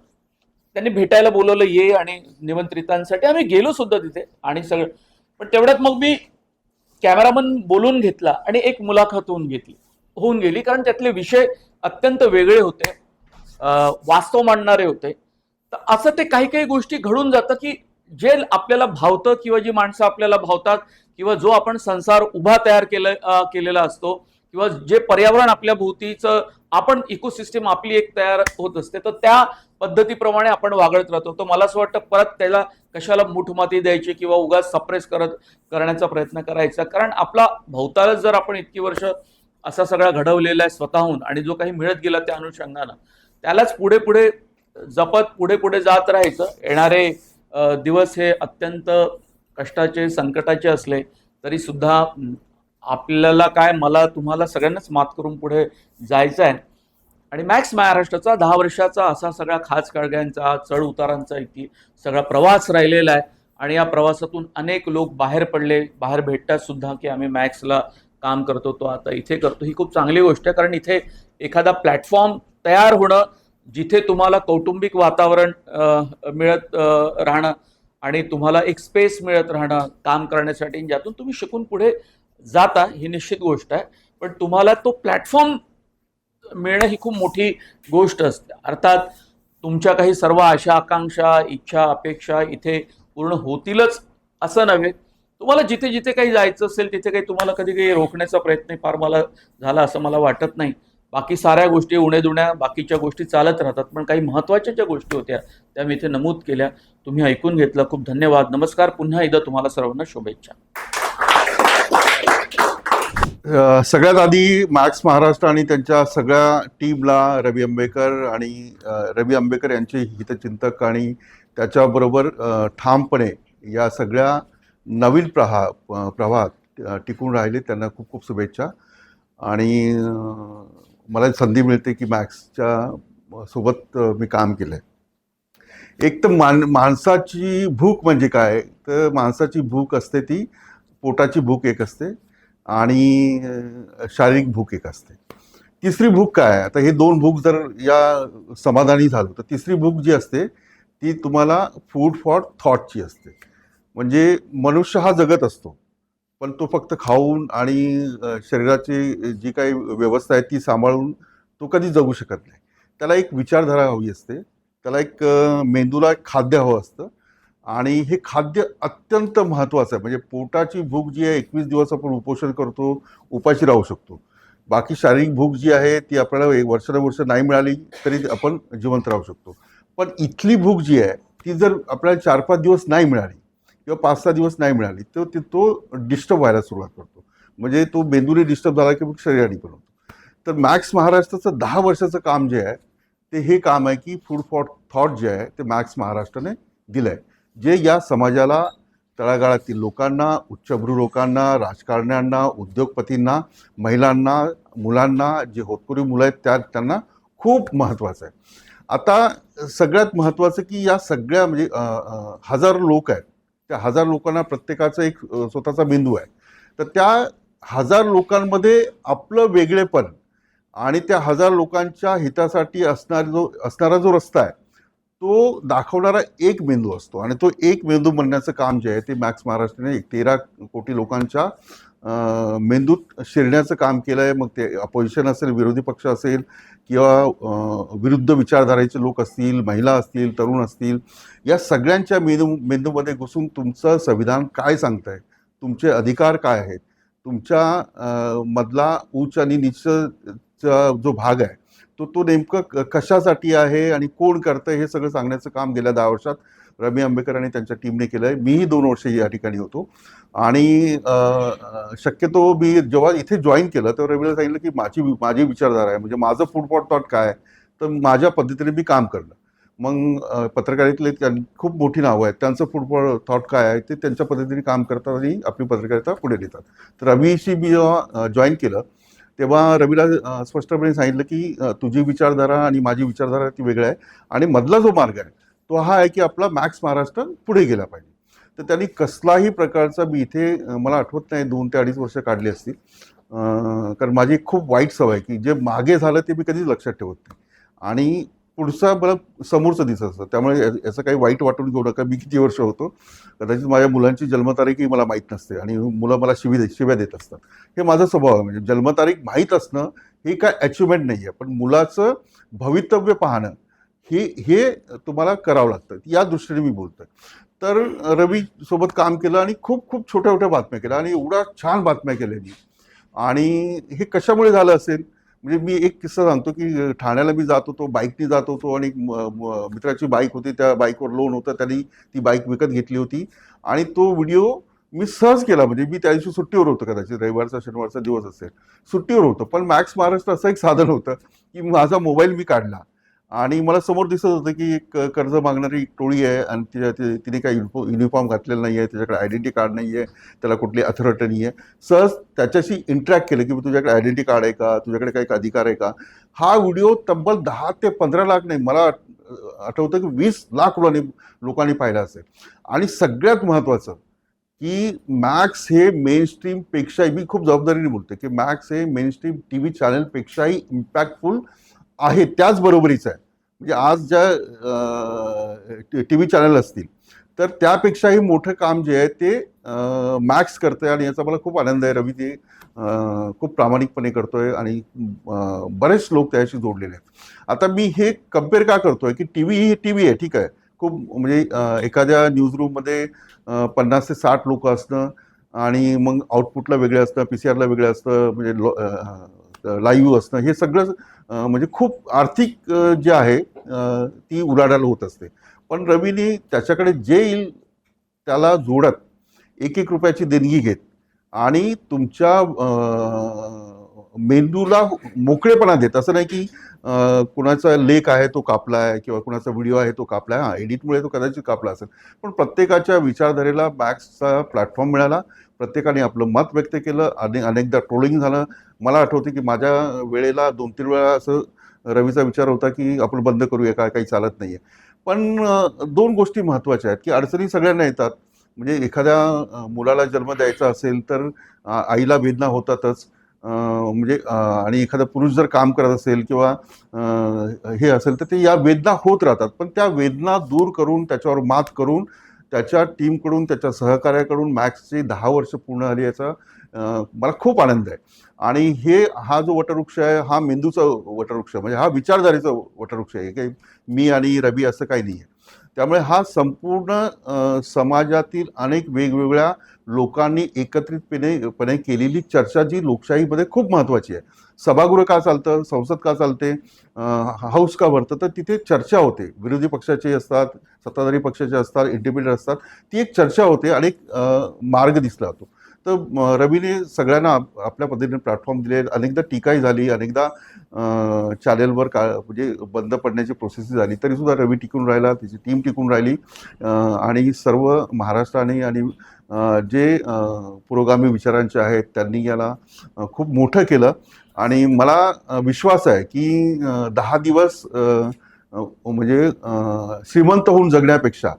Speaker 5: त्यांनी भेटायला बोलवलं ये आणि निमंत्रितांसाठी आम्ही गेलो सुद्धा तिथे आणि सगळं. पण तेवढ्यात मग मी कॅमेरामन बोलून घेतला आणि एक मुलाखत होऊन गेली, कारण त्यातले विषय अत्यंत वेगळे होते, वास्तव मांडणारे होते. तर असं ते काही काही गोष्टी घडून जातं की जे आपल्याला भावतं किंवा जी माणसं आपल्याला भावतात किंवा जो आपण संसार उभा तयार केलेला असतो किंवा जे पर्यावरण आपल्या भोवतीचं आपण इकोसिस्टम आपली एक तयार होत असते, तर त्या पद्धतीप्रमाणे आपण वागत राहतो. तर मला असं वाटतं परत त्याला कशाला मूठमाती द्यायची किंवा उगाच सप्रेस करण्याचा प्रयत्न करायचा, कारण आपला भोवतालच जर आपण इतकी वर्ष असा सगळा घडवलेला आहे स्वतःहून आणि जो काही मिळत गेला त्या अनुषंगानं त्यालाच पुढे पुढे जपत पुढे पुढे जात राहायचं. येणारे दिवस हे अत्यंत कष्टाचे संकटाचे असले तरी सुद्धा आपल्याला काय मला तुम्हाला सगळ्यांनाच मात करून पुढे जायचं आहे. आणि मॅक्स महाराष्ट्राचा 10 वर्षाचा असा सगळा खाच खळग्यांचा चढ उतारांचा इतकी सगळा प्रवास राहिलेला आहे आणि या प्रवासातून अनेक लोक बाहेर भेटतात सुद्धा की आम्ही मॅक्सला काम करतो, तो आता इथे करतो. ही खूप चांगली गोष्ट आहे, कारण इथे एखादा प्लॅटफॉर्म तयार होणं जिथे तुम्हाला कौटुंबिक वातावरण मिळत राहणं आणि तुम्हाला एक स्पेस मिळत राहणं काम करण्यासाठी, ज्यातून तुम्ही शिकून पुढे जाता, ही निश्चित गोष्ट आहे. पण तुम्हाला तो प्लॅटफॉर्म मिळणं ही खूप मोठी गोष्ट असते. अर्थात तुमच्या काही सर्व आशा आकांक्षा इच्छा अपेक्षा इथे पूर्ण होतीलच असं नव्हे. तुम्हाला जिथे जिथे काही जायचं असेल तिथे काही तुम्हाला कधी काही रोखण्याचा प्रयत्न फार मला झाला असं मला वाटत नाही. बाकी साऱ्या गोष्टी उण्यादुण्या बाकीच्या गोष्टी चालत राहतात, पण काही महत्त्वाच्या ज्या गोष्टी होत्या त्या मी इथे नमूद केल्या. तुम्ही ऐकून घेतलं, खूप धन्यवाद. नमस्कार. पुन्हा एकदा तुम्हाला सर्वांना शुभेच्छा.
Speaker 7: सगळ्यात आधी मॅक्स महाराष्ट्र आणि त्यांच्या सगळ्या टीमला रवी आंबेकर यांचे हितचिंतक आणि त्याच्याबरोबर ठामपणे या सगळ्या नवीन प्रवाहात टिकून राहिले त्यांना खूप खूप शुभेच्छा. आणि मला संधी मिळते की मॅक्सच्या सोबत मी काम केलं आहे. एक तर माणसाची भूक म्हणजे काय, तर माणसाची भूक असते ती पोटाची भूक एक असते आणि शारीरिक भूक एक असते. तिसरी भूक काय, आता हे 2 भूक जर या समाधानी झालो तर तिसरी भूक जी असते ती तुम्हाला फूड फॉर थॉटची असते. म्हणजे मनुष्य हा जगत असतो, पण तो फक्त खाऊन आणि शरीराची जी काही व्यवस्था आहे ती सांभाळून तो कधी जगू शकत नाही. त्याला एक विचारधारा हवी असते, त्याला एक मेंदूला एक खाद्य हवं असतं आणि हे खाद्य अत्यंत महत्त्वाचं आहे. म्हणजे पोटाची भूक जी आहे 21 दिवस आपण उपोषण करतो, उपाशी राहू शकतो. बाकी शारीरिक भूक जी आहे ती आपल्याला वर्ष नाही मिळाली तरी आपण जिवंत राहू शकतो. पण इथली भूक जी आहे ती जर आपल्याला 4-5 दिवस नाही मिळाली किंवा 5-6 दिवस नाही मिळाली तर तो डिस्टर्ब व्हायला सुरुवात करतो. म्हणजे तो मेंदूने डिस्टर्ब झाला की मग शरीराने पण होतो. तर मॅक्स महाराष्ट्राचं 10 वर्षाचं काम जे आहे ते हे काम आहे की फूड फॉर थॉट जे आहे ते मॅक्स महाराष्ट्राने दिलं आहे, जे या समाजाला तळागाळातील लोकांना, उच्चभ्रू लोकांना, राजकारण्यांना, उद्योगपतींना, महिलांना, मुलांना, जे होतकरू मुलं आहेत त्यांना खूप महत्त्वाचं आहे. आता सगळ्यात महत्त्वाचं की या सगळ्या म्हणजे 1000 लोक आहेत, त्या 1000 लोकांना प्रत्येकाचा एक स्वतःचा बिंदू आहे. तर त्या 1000 लोकांमध्ये आपलं वेगळेपण आणि त्या 1000 लोकांच्या हितासाठी असणारा जो रस्ता आहे तो दाखवणारा एक बिंदू असतो आणि तो एक बिंदू बनण्याचं काम जे आहे ते मॅक्स महाराष्ट्राने 13 कोटी लोकांच्या मेंदूत शिरण्याचं काम केलं आहे. मग ते अपोजिशन असेल, विरोधी पक्ष असेल किंवा विरुद्ध विचारधारेचे लोक असतील, महिला असतील, तरुण असतील, या सगळ्यांच्या मेंदूमध्ये घुसून तुमचं संविधान काय सांगतं आहे, तुमचे अधिकार काय आहेत, तुमच्या मधला उच्च आणि नीचचा जो भाग आहे तो नेमकं कशासाठी आहे आणि कोण करतं हे सगळं सांगण्याचं काम गेल्या 10 वर्षात रवी आंबेकर आणि त्यांच्या टीमने केलं आहे. मीही 2 वर्ष या ठिकाणी होतो आणि शक्यतो मी जेव्हा इथे जॉईन केलं तेव्हा रवीला सांगितलं की माझी विचारधारा आहे, म्हणजे माझं फूड फॉर थॉट काय आहे, तर माझ्या पद्धतीने मी काम करलं. मग पत्रकारितेतले खूप मोठी नावं आहेत, त्यांचं फूड फॉर थॉट काय आहे ते त्यांच्या पद्धतीने काम करतात आणि आपली पत्रकारिता पुढे नेतात. तर रवीशी मी जेव्हा जॉईन केलं तेव्हा रवीला स्पष्टपणे सांगितलं की तुझी विचारधारा आणि माझी विचारधारा ती वेगळी आहे आणि मधला जो मार्ग आहे तो हा आहे की आपला मॅक्स महाराष्ट्र पुढे गेला पाहिजे. तर त्यांनी कसलाही प्रकारचा मी इथे मला आठवत नाही 2 ते 2.5 वर्ष काढली असतील, कारण माझी एक खूप वाईट सवय आहे की जे मागे झालं ते मी कधीच लक्षात ठेवत नाही आणि पुढचा मला समोरचं दिसत असतं. त्यामुळे याचं काही वाईट वाटून घेऊ नका. मी किती वर्ष होतो, कदाचित माझ्या मुलांची जन्मतारीखही मला माहीत नसते आणि मुलं मला शिव्या देत असतात. हे माझा स्वभाव आहे. म्हणजे जन्मतारीख माहीत असणं हे काय अचिव्हमेंट नाही आहे, पण मुलाचं भवितव्य पाहणं हे तुम्हाला करावं लागतं. या दृष्टीने मी बोलतोय. तर रवी सोबत काम केलं आणि खूप खूप छोट्या छोट्या बातम्या केल्या आणि एवढ्या छान बातम्या केल्या मी. आणि हे कशामुळे झालं असेल, म्हणजे मी एक किस्सा सांगतो की ठाण्याला मी जात होतो, बाईकने जात होतो आणि मित्राची बाईक होती, त्या बाईकवर लोन होतं, त्यांनी ती बाईक विकत घेतली होती आणि तो व्हिडिओ मी सहज केला. म्हणजे मी त्या दिवशी सुट्टीवर होतो, कदाचित रविवारचा शनिवारचा दिवस असेल, सुट्टीवर होतं. पण मॅक्स महाराष्ट्र असं एक साधन होतं की माझा मोबाईल मी काढला आणि मला समोर दिसत होतं की एक कर्ज मागणारी एक टोळी आहे आणि तिने काही युनिफॉर्म घातलेला नाही आहे, त्याच्याकडे आयडेंटिटी कार्ड नाही आहे, त्याला कुठली अथॉरिटी नाही आहे. सहज त्याच्याशी इंटरॅक्ट केलं की तुझ्याकडे आयडेंटिटी कार्ड आहे का, तुझ्याकडे काही अधिकार आहे का. हा व्हिडिओ तब्बल 10 ते 15 लाख नाही, मला आठवतं की 20 लाख लोकांनी पाहिला असेल. आणि सगळ्यात महत्त्वाचं की मॅक्स हे मेनस्ट्रीमपेक्षाही, मी खूप जबाबदारीने बोलतो की मॅक्स हे मेनस्ट्रीम TV चॅनलपेक्षाही इम्पॅक्टफुल आहे, त्याचबरोबरीचं आहे. म्हणजे आज ज्या TV चॅनल असतील तर त्यापेक्षाही मोठं काम जे आहे ते मॅक्स करतंय आणि याचा मला खूप आनंद आहे. रवी ते खूप प्रामाणिकपणे करतोय आणि बरेच लोक त्याशी जोडलेले आहेत. आता मी हे कम्पेअर का करतोय की ही TV आहे, ठीक आहे, खूप म्हणजे एखाद्या न्यूजरूममध्ये 50 ते 60 लोक असणं आणि मग आउटपुटला वेगळं असतं, PCR ला वेगळं असतं, म्हणजे लाईव्ह असणं, हे सगळं म्हणजे खूप आर्थिक जे आहे ती उलाढाल होत असते. पण रवीने त्याच्याकडे जे येईल त्याला जोडत 1-1 रुपयाची देणगी घेत आणि तुमच्या मेंदूला मोकळेपणा देत. असं नाही की कुणाचा लेख आहे तो कापला आहे किंवा कुणाचा व्हिडिओ आहे तो कापला आहे, हां एडिटमुळे तो कदाचित कापला असेल, पण प्रत्येकाच्या विचारधारेला मॅक्सचा प्लॅटफॉर्म मिळाला. प्रत्येकाने आपलं मत व्यक्त केलं आणि अनेकदा ट्रोलिंग झालं. मला आठवतं की माझ्या वेळेला 2-3 वेळा असं रवीचा विचार होता की आपण बंद करूया का, काही चालत नाही आहे. पण 2 गोष्टी महत्त्वाच्या आहेत की अडचणी सगळ्यांना येतात. म्हणजे एखाद्या मुलाला जन्म द्यायचा असेल तर आईला वेदना होतातच. म्हणजे आणि एखादा पुरुष जर काम करत असेल किंवा हे असेल तर ते या वेदना होत राहतात. पण त्या वेदना दूर करून, त्याच्यावर मात करून, त्याच्या टीमकडून, त्याच्या सहकार्याकडून मॅक्सची 10 वर्ष पूर्ण झाली, याचा मला खूप आनंद आहे. आणि हा जो वटवृक्ष आहे हा मेंदूचा वटवृक्ष, म्हणजे हा विचारधारेचा वटवृक्ष आहे, की मी आणि रवी असं काही नाही आहे. त्यामुळे हा संपूर्ण समाजातील अनेक वेगवेगळ्या लोकांनी एकत्रितपणे केलेली चर्चा जी लोकशाहीमध्ये खूप महत्त्वाची आहे. सभागृह का चालतं, संसद का चालते, हाऊस का भरतं, तर तिथे चर्चा होते. विरोधी पक्षाचे असतात, सत्ताधारी पक्षाचे असतात, इंडिपेंडंट असतात, ती एक चर्चा होते आणि एक मार्ग दिसला जातो. तर रवीने सगळ्यांना आपल्या पद्धतीने प्लॅटफॉर्म दिले. अनेकदा टीकाही झाली, अनेकदा चॅनेलवर म्हणजे बंद पडण्याची प्रोसेस झाली, तरीसुद्धा रवी टिकून राहिला, त्याची टीम टिकून राहिली आणि सर्व महाराष्ट्राने आणि जे पुरोगामी विचारांचे आहेत त्यांनी याला खूप मोठं केलं. आणि मला विश्वास आहे की 10 दिवस म्हणजे श्रीमंत होऊन जगण्यापेक्षा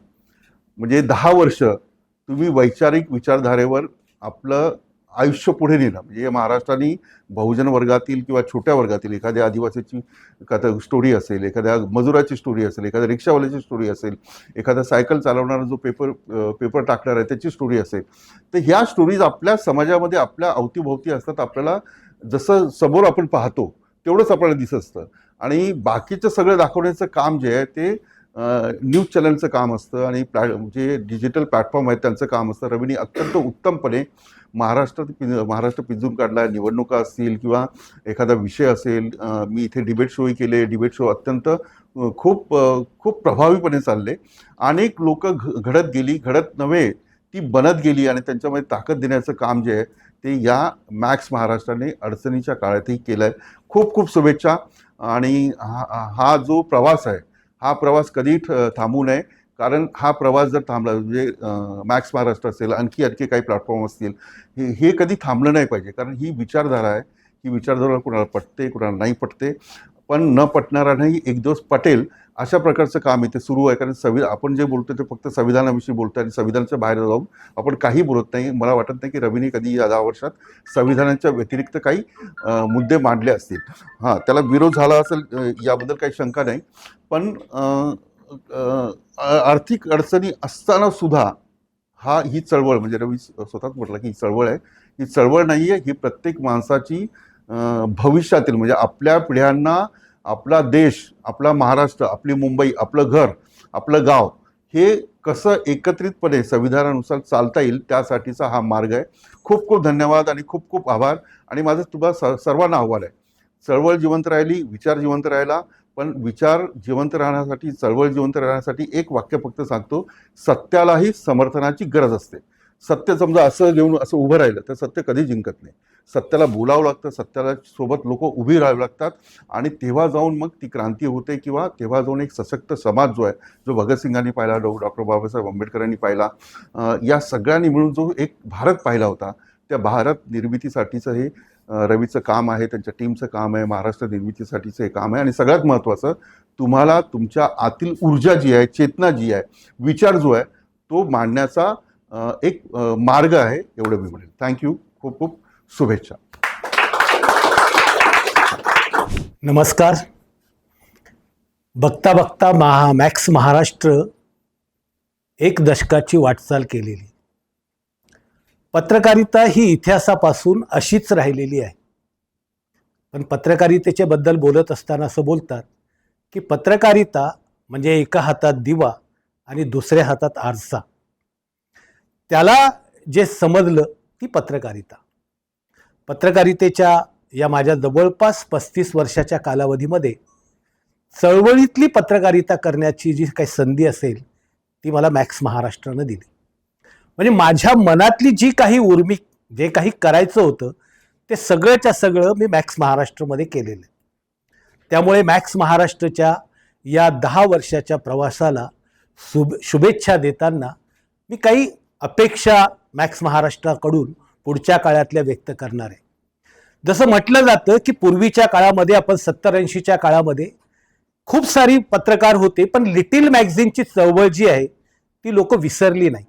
Speaker 7: म्हणजे 10 वर्ष तुम्ही वैचारिक विचारधारेवर आपलं आयुष्य पुढे नेलं. म्हणजे महाराष्ट्राने बहुजन वर्गातील किंवा छोट्या वर्गातील एखाद्या आदिवासीची एखाद्या स्टोरी असेल, एखाद्या मजुराची स्टोरी असेल, एखाद्या रिक्षावाल्याची स्टोरी असेल, एखादा सायकल चालवणारा जो पेपर टाकणार आहे त्याची स्टोरी असेल, तर ह्या स्टोरीज आपल्या समाजामध्ये आपल्या अवतीभोवती असतात. आपल्याला जसं समोर आपण पाहतो तेवढंच आपल्याला दिसत असतं आणि बाकीचं सगळं दाखवण्याचं काम जे आहे ते न्यूज चॅनलचं काम असतं आणि जे डिजिटल प्लॅटफॉर्म आहेत त्यांचं काम असतं. रवीने अत्यंत उत्तमपणे महाराष्ट्र पिंजून काढला. निवडणुका असतील किंवा एखादा विषय असेल, मी इथे डिबेट शोही केले. डिबेट शो अत्यंत खूप प्रभावीपणे चालले. अनेक लोक घडत गेली, घडत नव्हे ती बनत गेली आणि त्यांच्यामध्ये ताकद देण्याचं काम जे आहे ते या मॅक्स महाराष्ट्राने अडचणीच्या काळातही केलं आहे. खूप खूप शुभेच्छा. आणि हा जो प्रवास आहे हा प्रवास कधी थांबू नये, कारण हा प्रवास जर थांबला म्हणजे मॅक्स महाराष्ट्र असेल, आणखी काही प्लॅटफॉर्म असतील, हे कधी थांबलं नाही पाहिजे. कारण ही विचारधारा आहे ही विचारधारा कुणाला पटते, कुणाला नाही पटते, पण न पटणारांनाही एक दिवस पटेल अशा प्रकारचं काम इथे सुरू आहे. कारण आपण जे बोलतो ते फक्त संविधानाविषयी बोलतो आणि संविधानाच्या बाहेर जाऊन आपण काही बोलत नाही. मला वाटत नाही की रवीने कधी या 10 वर्षात संविधानाच्या व्यतिरिक्त काही मुद्दे मांडले असतील. हां, त्याला विरोध झाला असेल याबद्दल काही शंका नाही, पण आर्थिक अडचणी असताना सुद्धा ही चळवळ, म्हणजे रवी स्वतःच म्हटलं की ही चळवळ आहे. ही चळवळ नाही आहे, ही प्रत्येक माणसाची भविष्यातील, म्हणजे आपल्या पिढ्यांना आपला देश, आपला महाराष्ट्र, आपली मुंबई, आपलं घर, आपलं गाव हे कसं एकत्रितपणे संविधानानुसार चालता येईल त्यासाठीचा हा मार्ग आहे. खूप खूप धन्यवाद आणि खूप खूप आभार. आणि माझं तुम्हाला सर्वांना आव्हान आहे, चळवळ जिवंत राहिली, विचार जिवंत राहिला, पण विचार जिवंत राहण्यासाठी, चळवळ जिवंत राहण्यासाठी एक वाक्य फक्त सांगतो, सत्यालाही समर्थनाची गरज असते. सत्य समजा असं घेऊन असं उभं राहिलं तर सत्य कधी जिंकत नाही. सत्याला बोलावं लागतं, सत्याला सोबत लोक उभी राहावी लागतात आणि तेव्हा जाऊन मग ती क्रांती होते, किंवा तेव्हा जाऊन एक सशक्त समाज जो आहे, जो भगतसिंगांनी पाहिला, डॉक्टर बाबासाहेब आंबेडकरांनी पाहिला, या सगळ्यांनी मिळून जो एक भारत पाहिला होता, त्या भारत निर्मितीसाठीचं हे रवीचं काम आहे, त्यांच्या टीमचं काम आहे, महाराष्ट्र निर्मितीसाठीचं हे काम आहे. आणि सगळ्यात महत्त्वाचं, तुम्हाला तुमच्या आतील ऊर्जा जी आहे, चेतना जी आहे, विचार जो आहे तो मांडण्याचा एक मार्ग आहे, एवढं मी म्हणेन. थँक्यू, खूप खूप शुभेच्छा.
Speaker 8: नमस्कार. बघता बघता मॅक्स महाराष्ट्र एक दशकाची वाटचाल केलेली. पत्रकारिता ही इतिहासापासून अशीच राहिलेली आहे. पण पत्रकारितेच्या बद्दल बोलत असताना असं बोलतात की पत्रकारिता म्हणजे एका हातात दिवा आणि दुसऱ्या हातात आरसा. त्याला जे समजलं ती पत्रकारिता. पत्रकारितेच्या या माझ्या जवळपास 35 वर्षाच्या कालावधीमध्ये चळवळीतली पत्रकारिता करण्याची जी काही संधी असेल ती मला मॅक्स महाराष्ट्रानं दिली. म्हणजे माझ्या मनातली जी काही उर्मी, जे काही करायचं होतं ते सगळंच्या सगळं मी मॅक्स महाराष्ट्रामध्ये केलेलं आहे. त्यामुळे मॅक्स महाराष्ट्राच्या या 10 वर्षाच्या प्रवासाला शुभेच्छा देताना मी काही अपेक्षा मॅक्स महाराष्ट्राकडून पुढच्या काळातल्या व्यक्त करणार आहे. जसं म्हटलं जातं की पूर्वीच्या काळामध्ये, आपण 70-80च्या काळामध्ये खूप सारी पत्रकार होते, पण लिटिल मॅगझिनची चळवळ जी आहे ती लोक विसरली नाही.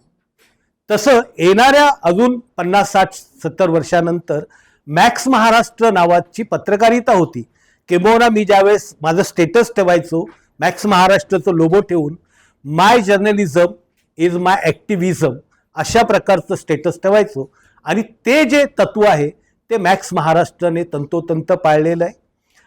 Speaker 8: तसं येणाऱ्या अजून 50-60-70 वर्षानंतर मॅक्स महाराष्ट्र नावाची पत्रकारिता होती. किंबहुना मी ज्यावेळेस माझं स्टेटस ठेवायचो मॅक्स महाराष्ट्राचं लोगो ठेवून, माय जर्नलिझम इज माय ॲक्टिव्हिझम, अशा प्रकारचं स्टेटस ठेवायचो. आणि ते जे तत्व आहे ते मॅक्स महाराष्ट्राने तंतोतंत पाळलेलं आहे.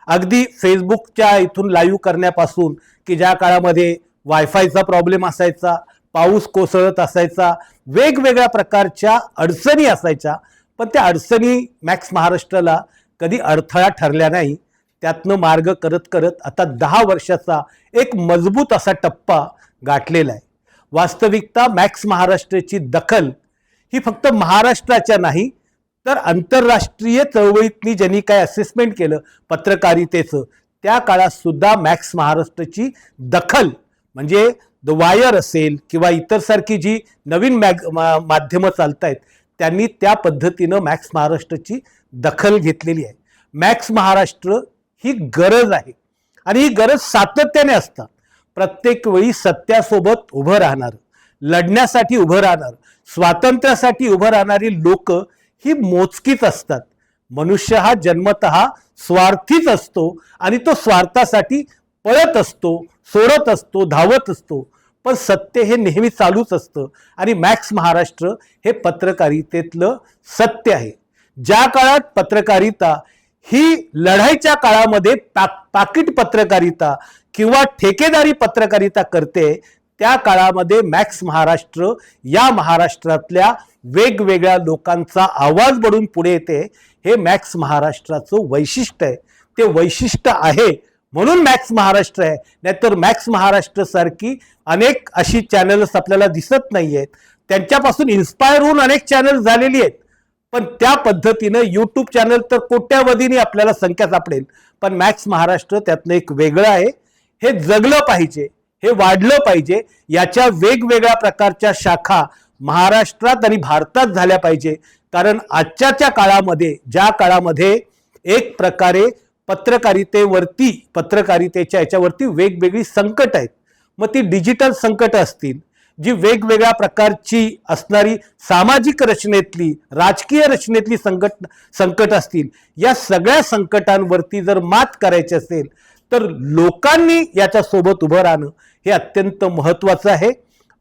Speaker 8: अगदी फेसबुकच्या इथून लाईव्ह करण्यापासून, की ज्या काळामध्ये वायफायचा प्रॉब्लेम असायचा, पाऊस कोसळत असायचा, वेगवेगळ्या प्रकारच्या अडचणी असायच्या, पण त्या अडचणी मॅक्स महाराष्ट्राला कधी अडथळा ठरल्या नाही. त्यातनं मार्ग करत करत आता 10 वर्षाचा एक मजबूत असा टप्पा गाठलेला आहे. वास्तविकता मॅक्स महाराष्ट्राची दखल ही फक्त महाराष्ट्राच्या नाही, तर आंतरराष्ट्रीय चळवळीतनी ज्यांनी काय असेसमेंट केलं पत्रकारितेचं, त्या काळात सुद्धा मॅक्स महाराष्ट्राची दखल, म्हणजे द वायर असेल किंवा इतर सारखी जी नवीन माध्यमं चालत आहेत, त्यांनी त्या पद्धतीनं मॅक्स महाराष्ट्राची दखल घेतलेली आहे. मॅक्स महाराष्ट्र ही गरज आहे आणि ही गरज सातत्याने असतात. प्रत्येक वेळी सत्यासोबत उभं राहणार, लढण्यासाठी उभं राहणार, स्वातंत्र्यासाठी उभं राहणारी लोक ही मोजकीच असतात. मनुष्य हा जन्मतः स्वार्थीच असतो आणि तो स्वार्थासाठी पळत असतो, सोडत असतो, धावत असतो. पण सत्य हे नेहमी चालूच असतं आणि मॅक्स महाराष्ट्र हे पत्रकारितेतलं सत्य आहे. ज्या काळात पत्रकारिता ही लढाईच्या काळामध्ये पाकिट पत्रकारिता किंवा ठेकेदारी पत्रकारिता करते, त्या काळामध्ये मॅक्स महाराष्ट्र या महाराष्ट्रातल्या वेगवेगळ्या लोकांचा आवाज बनून पुढे येते. हे मॅक्स महाराष्ट्राचं वैशिष्ट्य आहे. ते वैशिष्ट्य आहे म्हणून मॅक्स महाराष्ट्र आहे. नाहीतर मॅक्स महाराष्ट्र सारखी अनेक अशी चॅनल्स आपल्याला दिसत नाही आहेत. त्यांच्यापासून इन्स्पायर होऊन अनेक चॅनल झालेली आहेत, पण त्या पद्धतीनं यूट्यूब चॅनल तर कोट्यावधीने आपल्याला संख्या सापडेल, पण मॅक्स महाराष्ट्र त्यातनं एक वेगळं आहे. हे जगलं पाहिजे, हे वाढलं पाहिजे. याच्या वेगवेगळ्या प्रकारच्या शाखा महाराष्ट्रात आणि भारतात झाल्या पाहिजे. कारण आजच्या काळामध्ये, ज्या काळामध्ये एक प्रकारे पत्रकारितेच्या याच्यावरती वेगवेगळी संकट आहेत. मग ती डिजिटल संकट असतील, जी वेगवेगळ्या प्रकारची असणारी सामाजिक रचनेतली, राजकीय रचनेतली संकट असतील, या सगळ्या संकटांवरती जर मात करायची असेल तर लोकांनी याच्यासोबत उभं राहणं हे अत्यंत महत्त्वाचं आहे.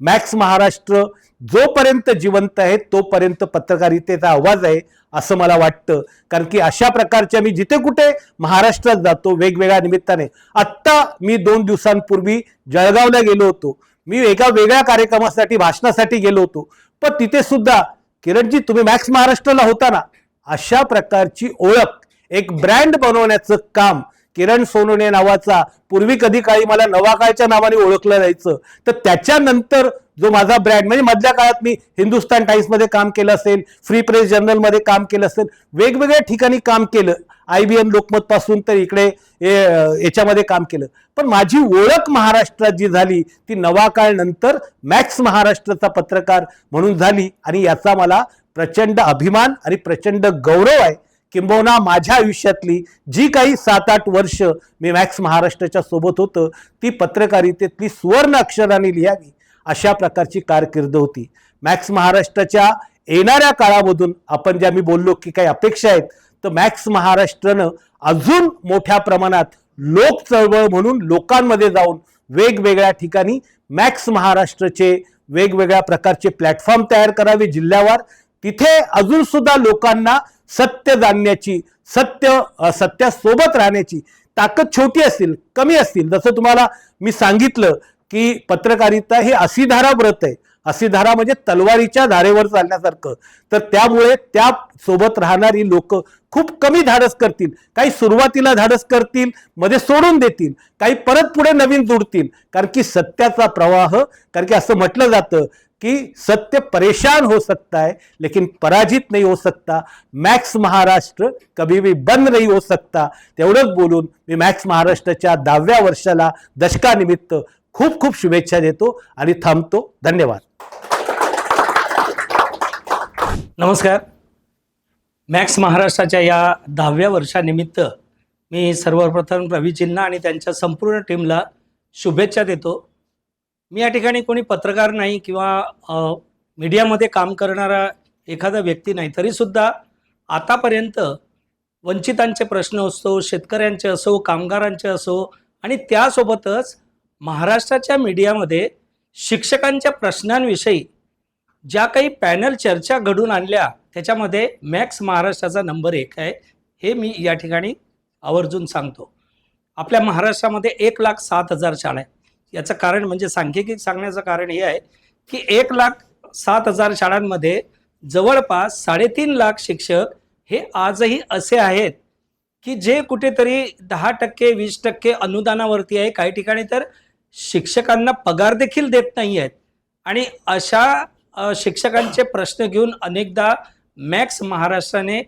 Speaker 8: मॅक्स महाराष्ट्र जोपर्यंत जिवंत आहे तोपर्यंत पत्रकारितेचा आवाज आहे असं मला वाटतं. कारण की अशा प्रकारच्या मी जिथे कुठे महाराष्ट्रात जातो वेगवेगळ्या निमित्ताने, आत्ता मी 2 दिवसांपूर्वी जळगावला गेलो होतो, मी एका वेगळ्या कार्यक्रमासाठी भाषणासाठी गेलो होतो, पण तिथे सुद्धा किरणजी तुम्ही मॅक्स महाराष्ट्राला होता ना, अशा प्रकारची ओळख, एक ब्रँड बनवण्याचं काम किरण सोनवणे नावाचा, पूर्वी कधी काळी मला नवा काळच्या नावाने ओळखलं जायचं, तर त्याच्यानंतर जो माझा ब्रँड, म्हणजे मधल्या काळात मी हिंदुस्तान टाइम्समध्ये काम केलं असेल, फ्री प्रेस जर्नलमध्ये काम केलं असेल, वेगवेगळ्या ठिकाणी काम केलं, IBN लोकमत पासून तर इकडे याच्यामध्ये काम केलं, पण माझी ओळख महाराष्ट्रात जी झाली ती नवा काळ नंतर मॅक्स महाराष्ट्राचा पत्रकार म्हणून झाली. आणि याचा मला प्रचंड अभिमान आणि प्रचंड गौरव आहे. किंबहुना माझ्या आयुष्यातली जी काही 7-8 वर्ष मी मॅक्स महाराष्ट्राच्या सोबत होतं ती पत्रकारितेतली सुवर्ण अक्षरांनी लिहावी अशा प्रकारची कारकीर्द होती. मॅक्स महाराष्ट्राच्या येणाऱ्या काळामधून आपण ज्या मी बोललो की काही अपेक्षा आहेत, तर मॅक्स महाराष्ट्रानं अजून मोठ्या प्रमाणात लोक चळवळ म्हणून लोकांमध्ये जाऊन वेगवेगळ्या ठिकाणी मॅक्स महाराष्ट्राचे वेगवेगळ्या प्रकारचे प्लॅटफॉर्म तयार करावे जिल्ह्यावर. तिथे अजून सुद्धा लोकांना सत्य जाणण्याची, सत्यासोबत राहण्याची ताकद छोटी असतील, कमी असतील, जसं तुम्हाला मी सांगितलं की पत्रकारिता ही असीधारा व्रत आहे. असीधारा म्हणजे तलवारीच्या धारेवर चालण्यासारखं. तर त्यामुळे त्या सोबत राहणारी लोक खूप कमी धाडस करतील. काही सुरुवातीला धाडस करतील, मध्ये सोडून देतील, काही परत पुढे नवीन जुडतील. कारण की सत्याचा प्रवाह, कारण की असं म्हटलं जातं कि सत्य परेशान हो सकता है लेकिन पराजित नहीं हो सकता. मॅक्स महाराष्ट्र कभी भी बंद नहीं हो सकता. तेवढंच बोलून मी मॅक्स महाराष्ट्राच्या 10व्या वर्षाला दशकानिमित्त खूप खूप शुभेच्छा देतो आणि थांबतो. धन्यवाद.
Speaker 9: नमस्कार. मॅक्स महाराष्ट्राच्या या 10व्या वर्षानिमित्त मी सर्वप्रथम रवीजींना आणि त्यांच्या संपूर्ण टीमला शुभेच्छा देतो. मी या ठिकाणी कोणी पत्रकार नाही किंवा मीडियामध्ये काम करणारा एखादा व्यक्ती नाही, तरीसुद्धा आतापर्यंत वंचितांचे प्रश्न असो, शेतकऱ्यांचे असो, कामगारांचे असो, आणि त्यासोबतच महाराष्ट्राच्या मीडियामध्ये शिक्षकांच्या प्रश्नांविषयी ज्या काही पॅनल चर्चा घडून आणल्या त्याच्यामध्ये मॅक्स महाराष्ट्राचा नंबर 1 आहे, हे मी या ठिकाणी आवर्जून सांगतो. आपल्या महाराष्ट्रामध्ये 1,07,000 शाळा आहेत. याचं कारण म्हणजे सांख्यिकी सांगण्याचं कारण हे आहे की 1,07,000 शाळांमध्ये जवळपास 3.5 लाख शिक्षक हे आजही असे आहेत की जे कुठेतरी 10%, 20% अनुदानावरती आहे. काही ठिकाणी तर शिक्षकांना पगार देखील देत नाही आहेत. आणि अशा शिक्षकांचे प्रश्न घेऊन अनेकदा मॅक्स महाराष्ट्राने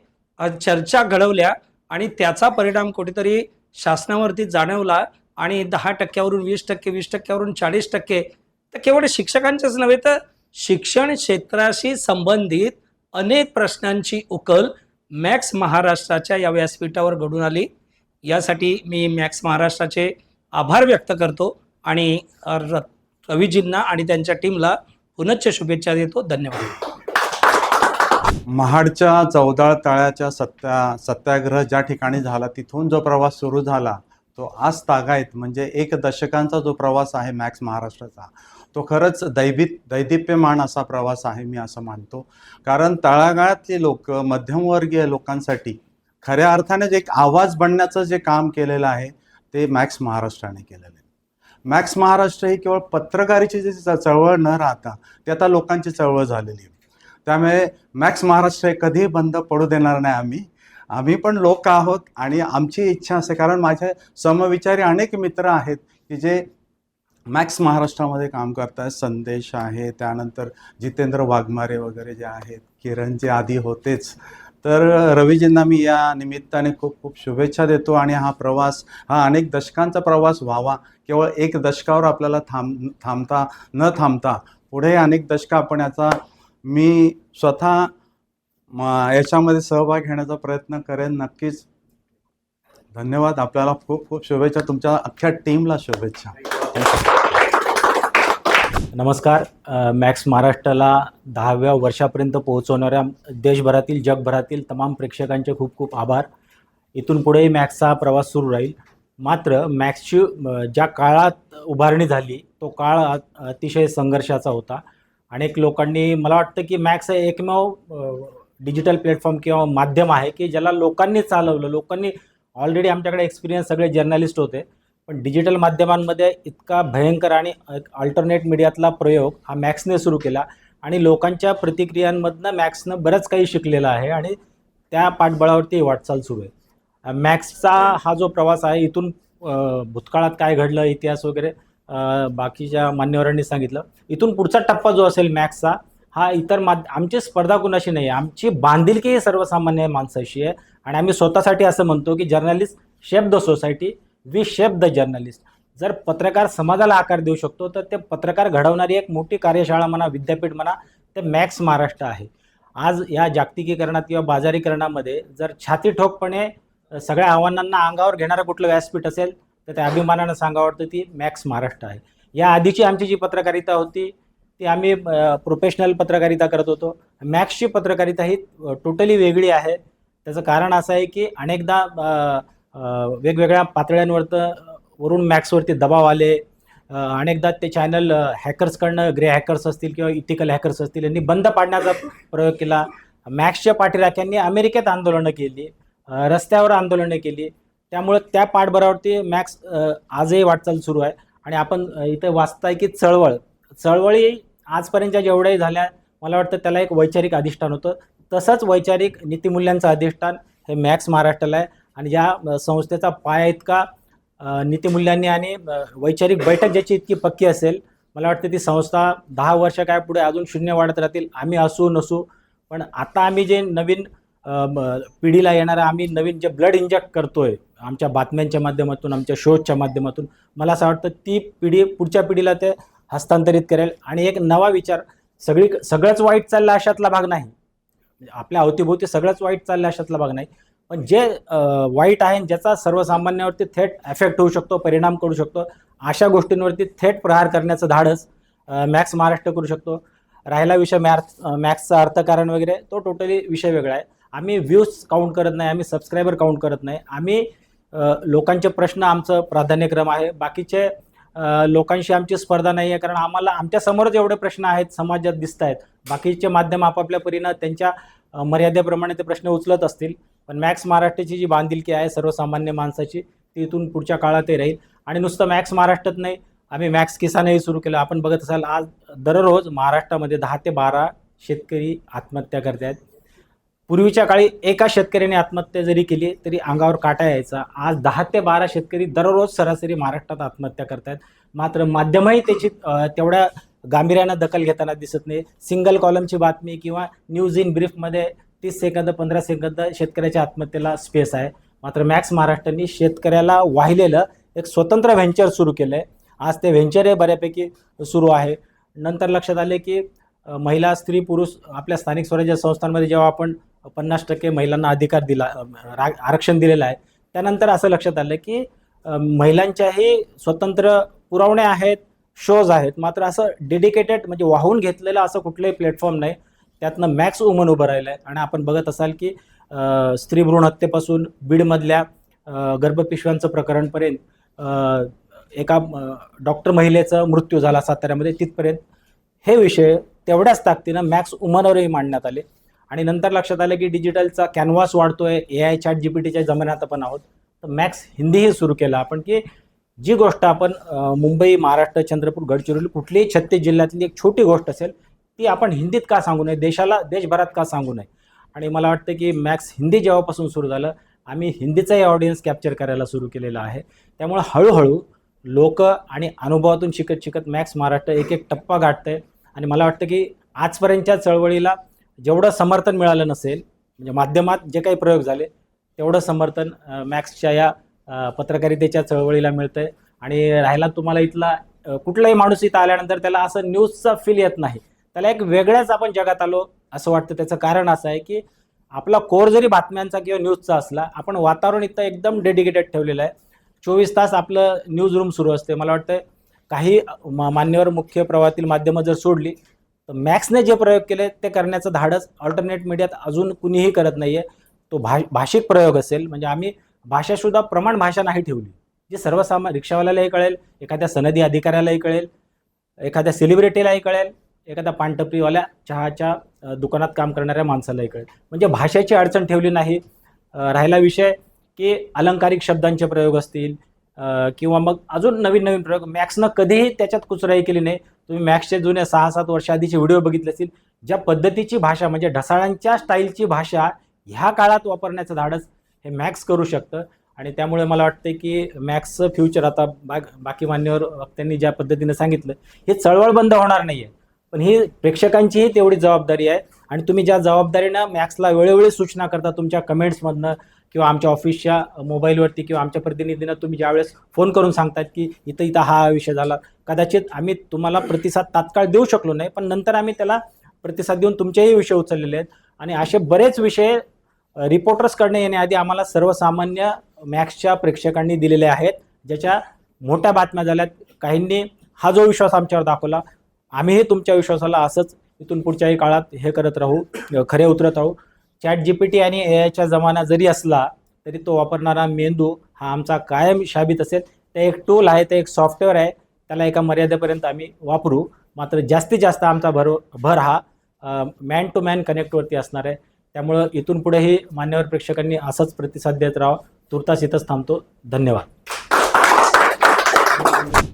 Speaker 9: चर्चा घडवल्या आणि त्याचा परिणाम कुठेतरी शासनावरती जाणवला. आणि 10%वरून 20%, 20%वरून 40%, तर केवळ शिक्षकांचेच नव्हे तर शिक्षण क्षेत्राशी संबंधित अनेक प्रश्नांची उकल मॅक्स महाराष्ट्राच्या या व्यासपीठावर घडून आली. यासाठी मी मॅक्स महाराष्ट्राचे आभार व्यक्त करतो आणि रवीजींना आणि त्यांच्या टीमला पुनश्च शुभेच्छा देतो. धन्यवाद.
Speaker 10: महाडच्या चौदाळ तळ्याच्या सत्याग्रह ज्या ठिकाणी झाला तिथून जो प्रवास सुरू झाला तो आज तागायत, म्हणजे 1 दशकांचा जो प्रवास आहे मॅक्स महाराष्ट्राचा, तो खरंच दैदिप्यमान असा प्रवास आहे मी असं मानतो. कारण तळागाळातली लोक, मध्यमवर्गीय लोकांसाठी खऱ्या अर्थाने जे एक आवाज बनण्याचं जे काम केलेलं आहे ते मॅक्स महाराष्ट्राने केलेलं आहे. मॅक्स महाराष्ट्र ही केवळ पत्रकारीची जी चळवळ न राहता ते आता लोकांची चळवळ झालेली आहे. त्यामुळे मॅक्स महाराष्ट्र हे कधीही बंद पडू देणार नाही. आम्ही पण लोक आहोत आणि आमची इच्छा असे, कारण माझे समविचारी अनेक मित्र आहेत की जे मॅक्स महाराष्ट्रामध्ये काम करतात. संदेश आहे, त्यानंतर जितेंद्र वाघमारे वगैरे जे आहेत, किरण जे आधी होतेच. तर रवीजींना मी या निमित्ताने खूप खूप शुभेच्छा देतो. आणि हा प्रवास हा अनेक दशकांचा प्रवास व्हावा. केवळ 1 दशकावर आपल्याला न थांबता पुढे अनेक दशक आपण याचा, मी स्वतः याच्यामध्ये सहभाग घेण्याचा प्रयत्न करेन नक्कीच. धन्यवाद. आपल्याला खूप खूप शुभेच्छा. तुमच्या अख्ख्या टीमला शुभेच्छा.
Speaker 2: नमस्कार. मॅक्स महाराष्ट्राला 10व्या वर्षापर्यंत पोहोचवणाऱ्या देशभरातील जगभरातील तमाम प्रेक्षकांचे खूप खूप आभार. इथून पुढेही मॅक्सचा प्रवास सुरू राहील. मात्र मॅक्सची ज्या काळात उभारणी झाली तो काळ अतिशय संघर्षाचा होता. अनेक लोकांनी, मला वाटतं की मॅक्स हे एकमेव डिजिटल प्लॅटफॉर्म किंवा माध्यम आहे की ज्याला लोकांनी चालवलं. लोकांनी ऑलरेडी आमच्याकडे एक्सपिरियन्स सगळे जर्नलिस्ट होते, पण डिजिटल माध्यमांमध्ये इतका भयंकर आणि अल्टरनेट मीडियातला प्रयोग हा मॅक्सने सुरू केला आणि लोकांच्या प्रतिक्रियांमधनं मॅक्सनं बरंच काही शिकलेलं आहे आणि त्या पाठबळावरती वाटचाल सुरू आहे. मॅक्सचा हा जो प्रवास आहे, इथून भूतकाळात काय घडलं, इतिहास वगैरे बाकीच्या मान्यवरांनी सांगितलं. इथून पुढचा टप्पा जो असेल मॅक्सचा, हा इतर आमची स्पर्धा कुणाशी नाही आहे, आमची बांधिलकी सर्वसामान्य माणसाशी आहे. आणि आम्ही स्वतःसाठी असं म्हणतो की journalist shape the society, V shape the journalist. जर पत्रकार समाजाला आकार देऊ शकतो तर ते पत्रकार घडवणारी एक मोठी कार्यशाळा म्हणा, विद्यापीठ म्हणा, ते मॅक्स महाराष्ट्र आहे. आज या जागतिकीकरणात किंवा बाजारीकरणामध्ये जर छाती ठोकपणे सगळ्या आव्हानांना अंगावर घेणारं कुठलं व्यासपीठ असेल तर त्या अभिमानानं सांगावं वाटतं ती मॅक्स महाराष्ट्र आहे. या आधीची आमची जी पत्रकारिता होती ती आम्ही प्रोफेशनल पत्रकारिता करत होतो. मॅक्सची पत्रकारिता ही टोटली वेगळी आहे. त्याचं कारण असं आहे की अनेकदा वेगवेगळ्या वरून मॅक्सवरती दबाव आले. अनेकदा ते चॅनल हॅकर्सकडनं, ग्रे हॅकर्स असतील किंवा इथिकल हॅकर्स असतील, यांनी बंद पाडण्याचा प्रयोग केला. मॅक्सच्या पाठीराख्यांनी अमेरिकेत आंदोलनं केली, रस्त्यावर आंदोलनं केली. त्यामुळं त्या पाठबळावरती मॅक्स आजही वाटचाल सुरू आहे. आणि आपण इथे वाचताय की चळवळी आजपर्यंतच्या जेवढ्याही झाल्या, मला वाटतं त्याला एक वैचारिक अधिष्ठान होतं. तसंच वैचारिक नीतिमूल्यांचं अधिष्ठान हे मॅक्स महाराष्ट्राला आहे. आणि या संस्थेचा पाया इतका नीतिमूल्यांनी आणि वैचारिक बैठक ज्याची इतकी पक्की असेल, मला वाटतं ती संस्था 10 वर्ष काय पुढे अजून शून्य वाढत राहतील. आम्ही असू नसू, पण आता आम्ही जे नवीन पिढीला येणारं आम्ही नवीन जे ब्लड इंजेक्ट करतोय आमच्या बातम्यांच्या माध्यमातून, आमच्या शोजच्या माध्यमातून, मला असं वाटतं ती पिढी पुढच्या पिढीला ते हस्तांतरित करेल. आणि एक नवा विचार, सगळंच वाईट चाललं अशातला भाग नाही, आपल्या अवतीभोवती सगळंच वाईट चाललं अशातला भाग नाही, पण जे वाईट आहे ज्याचा सर्वसामान्यावरती थेट इफेक्ट होऊ शकतो, परिणाम करू शकतो, अशा गोष्टींवरती थेट प्रहार करण्याचं धाडस मॅक्स महाराष्ट्र करू शकतो. राहिला विषय मॅक्सचा अर्थकारण वगैरे, तो टोटली विषय वेगळा आहे. आम्ही व्ह्यूज काउंट करत नाही, आम्ही सबस्क्रायबर काउंट करत नाही. आम्ही लोकांचे प्रश्न आमचं प्राधान्यक्रम आहे. बाकीचे लोकांशी आमची स्पर्धा नाही आहे, कारण आम्हाला आमच्यासमोरच एवढे प्रश्न आहेत, समाजात दिसत आहेत. बाकीचे माध्यम आपापल्या परीनं त्यांच्या मर्यादेप्रमाणे ते प्रश्न उचलत असतील, पण मॅक्स महाराष्ट्राची जी बांधिलकी आहे सर्वसामान्य माणसाची, ती इथून पुढच्या काळातही राहील. आणि नुसतं मॅक्स महाराष्ट्रात नाही, आम्ही मॅक्स किसानही सुरू केलं. आपण बघत असाल आज दररोज महाराष्ट्रामध्ये 10 ते 12 शेतकरी आत्महत्या करत आहेत. पूर्वीच्या काळी एका शेतकऱ्याने आत्महत्या जरी केली तरी अंगावर काटा यायचा. आज 10 ते 12 शेतकरी दररोज सरासरी महाराष्ट्रात आत्महत्या करत आहेत. मात्र माध्यमही त्याची तेवढ्या गांभीर्यानं दखल घेताना दिसत नाही. सिंगल कॉलमची बातमी किंवा न्यूज इन ब्रीफमध्ये 30 सेकंद 15 सेकंद शेतकऱ्याच्या आत्महत्येला स्पेस आहे. मात्र मॅक्स महाराष्ट्रांनी शेतकऱ्याला वाहिलेलं एक स्वतंत्र व्हेंचर सुरू केलं आहे. आज ते व्हेंचर हे बऱ्यापैकी सुरू आहे. नंतर लक्षात आले की महिला, स्त्री, पुरुष आपल्या स्थानिक स्वराज्य संस्थांमध्ये जेव्हा आपण 50% महिलांना अधिकार दिला, आरक्षण दिलेलं आहे, त्यानंतर असं लक्षात आलं की महिलांच्याही स्वतंत्र पुरवणे आहेत, शोज आहेत. मात्र असं डेडिकेटेड म्हणजे वाहून घेतलेलं असं कुठलंही प्लॅटफॉर्म नाही. त्यातनं मॅक्स वुमन उभं राहिलं आहे. आणि आपण बघत असाल की स्त्री भ्रूण हत्येपासून बीडमधल्या गर्भपिशव्यांचं प्रकरणपर्यंत, एका डॉक्टर महिलेचा मृत्यू झाला साताऱ्यामध्ये, तिथपर्यंत हे विषय तेवढ्याच ताकदीनं मॅक्स वुमनवरही मांडण्यात आले. आणि नंतर लक्षात आलं की डिजिटलचा कॅनव्हास वाढतोय, AI चॅट जीपीटीच्या जमान्यात आपण आहोत, तर मॅक्स हिंदीही सुरू केलं आपण. की जी गोष्ट आपण मुंबई, महाराष्ट्र, चंद्रपूर, गडचिरोली कुठलीही 36 जिल्ह्यातली एक छोटी गोष्ट असेल ती आपण हिंदीत का सांगू नये, देशभरात का सांगू नये. आणि मला वाटतं की मॅक्स हिंदी जेव्हापासून सुरू झालं, आम्ही हिंदीचाही ऑडियन्स कॅप्चर करायला सुरू केलेला आहे. त्यामुळे हळूहळू लोक आणि अनुभवातून शिकत मॅक्स महाराष्ट्र एक एक टप्पा गाठतंय. आणि मला वाटतं की आजपर्यंतच्या चळवळीला जेवढं समर्थन मिळालं नसेल, म्हणजे माध्यमात जे काही प्रयोग झाले तेवढं समर्थन मॅक्सच्या या पत्रकारितेच्या चळवळीला मिळतं आहे. आणि राहिला तुम्हाला इथला कुठलाही माणूस इथं आल्यानंतर त्याला असं न्यूजचा फील येत नाही, त्याला एक वेगळ्याच आपण जगात आलो असं वाटतं. त्याचं कारण असं आहे की आपला कोर जरी बातम्यांचा किंवा न्यूजचा असला, आपण वातावरण इथं एकदम डेडिकेटेड ठेवलेलं आहे. 24 तास आपलं न्यूज रूम सुरू असते. मला वाटतं काही मान्यवर मुख्य प्रवाहातील माध्यमं जर सोडली तर मॅक्सने जे प्रयोग केले ते करण्याचं धाडस अल्टरनेट मीडियात अजून कुणीही करत नाही आहे. तो भाषिक प्रयोग असेल, म्हणजे आम्ही भाषासुद्धा प्रमाण भाषा नाही ठेवली, जी सर्वसामान्य रिक्षावाल्यालाही कळेल, एखाद्या सनदी अधिकाऱ्यालाही कळेल, एखाद्या सेलिब्रिटीलाही कळेल, एखाद्या पानटपरीवाल्या चहाच्या दुकानात काम करणाऱ्या माणसालाही कळेल. म्हणजे भाषेची अडचण ठेवली नाही. राहिला विषय की अलंकारिक शब्दांचे प्रयोग असतील किंवा मग अजून नवीन नवीन प्रयोग, मॅक्सनं कधीही त्याच्यात कुचराई केली नाही. तुम्ही मॅक्सचे जुने 6-7 वर्ष आधीचे व्हिडिओ बघितले असतील. ज्या पद्धतीची भाषा, म्हणजे ढसाळांच्या स्टाईलची भाषा ह्या काळात वापरण्याचं धाडस हे मॅक्स करू शकतं. आणि त्यामुळे मला वाटतं की मॅक्सचं फ्युचर आता बाकी मान्यवर वक्त्यांनी ज्या पद्धतीनं सांगितलं, हे चळवळ बंद होणार नाही आहे, पण ही प्रेक्षकांचीही तेवढी जबाबदारी आहे. आणि तुम्ही ज्या जबाबदारीनं मॅक्सला वेळोवेळी सूचना करता तुमच्या कमेंट्समधनं किंवा आमच्या ऑफिसच्या मोबाईलवरती किंवा आमच्या प्रतिनिधींना तुम्ही ज्यावेळेस फोन करून सांगतात की इथं हा विषय झाला, कदाचित आम्ही तुम्हाला प्रतिसाद तात्काळ देऊ शकलो नाही, पण नंतर आम्ही त्याला प्रतिसाद देऊन तुमचेही विषय उचललेले आहेत. आणि असे बरेच विषय रिपोर्टर्सकडनं येण्याआधी आम्हाला सर्वसामान्य मॅक्सच्या प्रेक्षकांनी दिलेले आहेत, ज्याच्या मोठ्या बातम्या झाल्यात. काहींनी हा जो विश्वास आमच्यावर दाखवला, आम्हीही तुमच्या विश्वासाला असंच इथून पुढच्याही काळात हे करत राहू, खरे उतरत राहू. ChatGPT आणि AIच्या जमाना जरी असला तरी तो वापरणारा मेंदू हा आमचा कायम शाबित असेल. ते एक टूल आहे, ते एक सॉफ्टवेअर आहे, त्याला एका मर्यादेपर्यंत आम्ही वापरू. मात्र जास्तीत जास्त आमचा भर हा मॅन टू मॅन कनेक्टवरती असणार आहे. त्यामुळं इथून पुढेही मान्यवर प्रेक्षकांनी असंच प्रतिसाद देत राहा. तुर्तास इथंच थांबतो. धन्यवाद.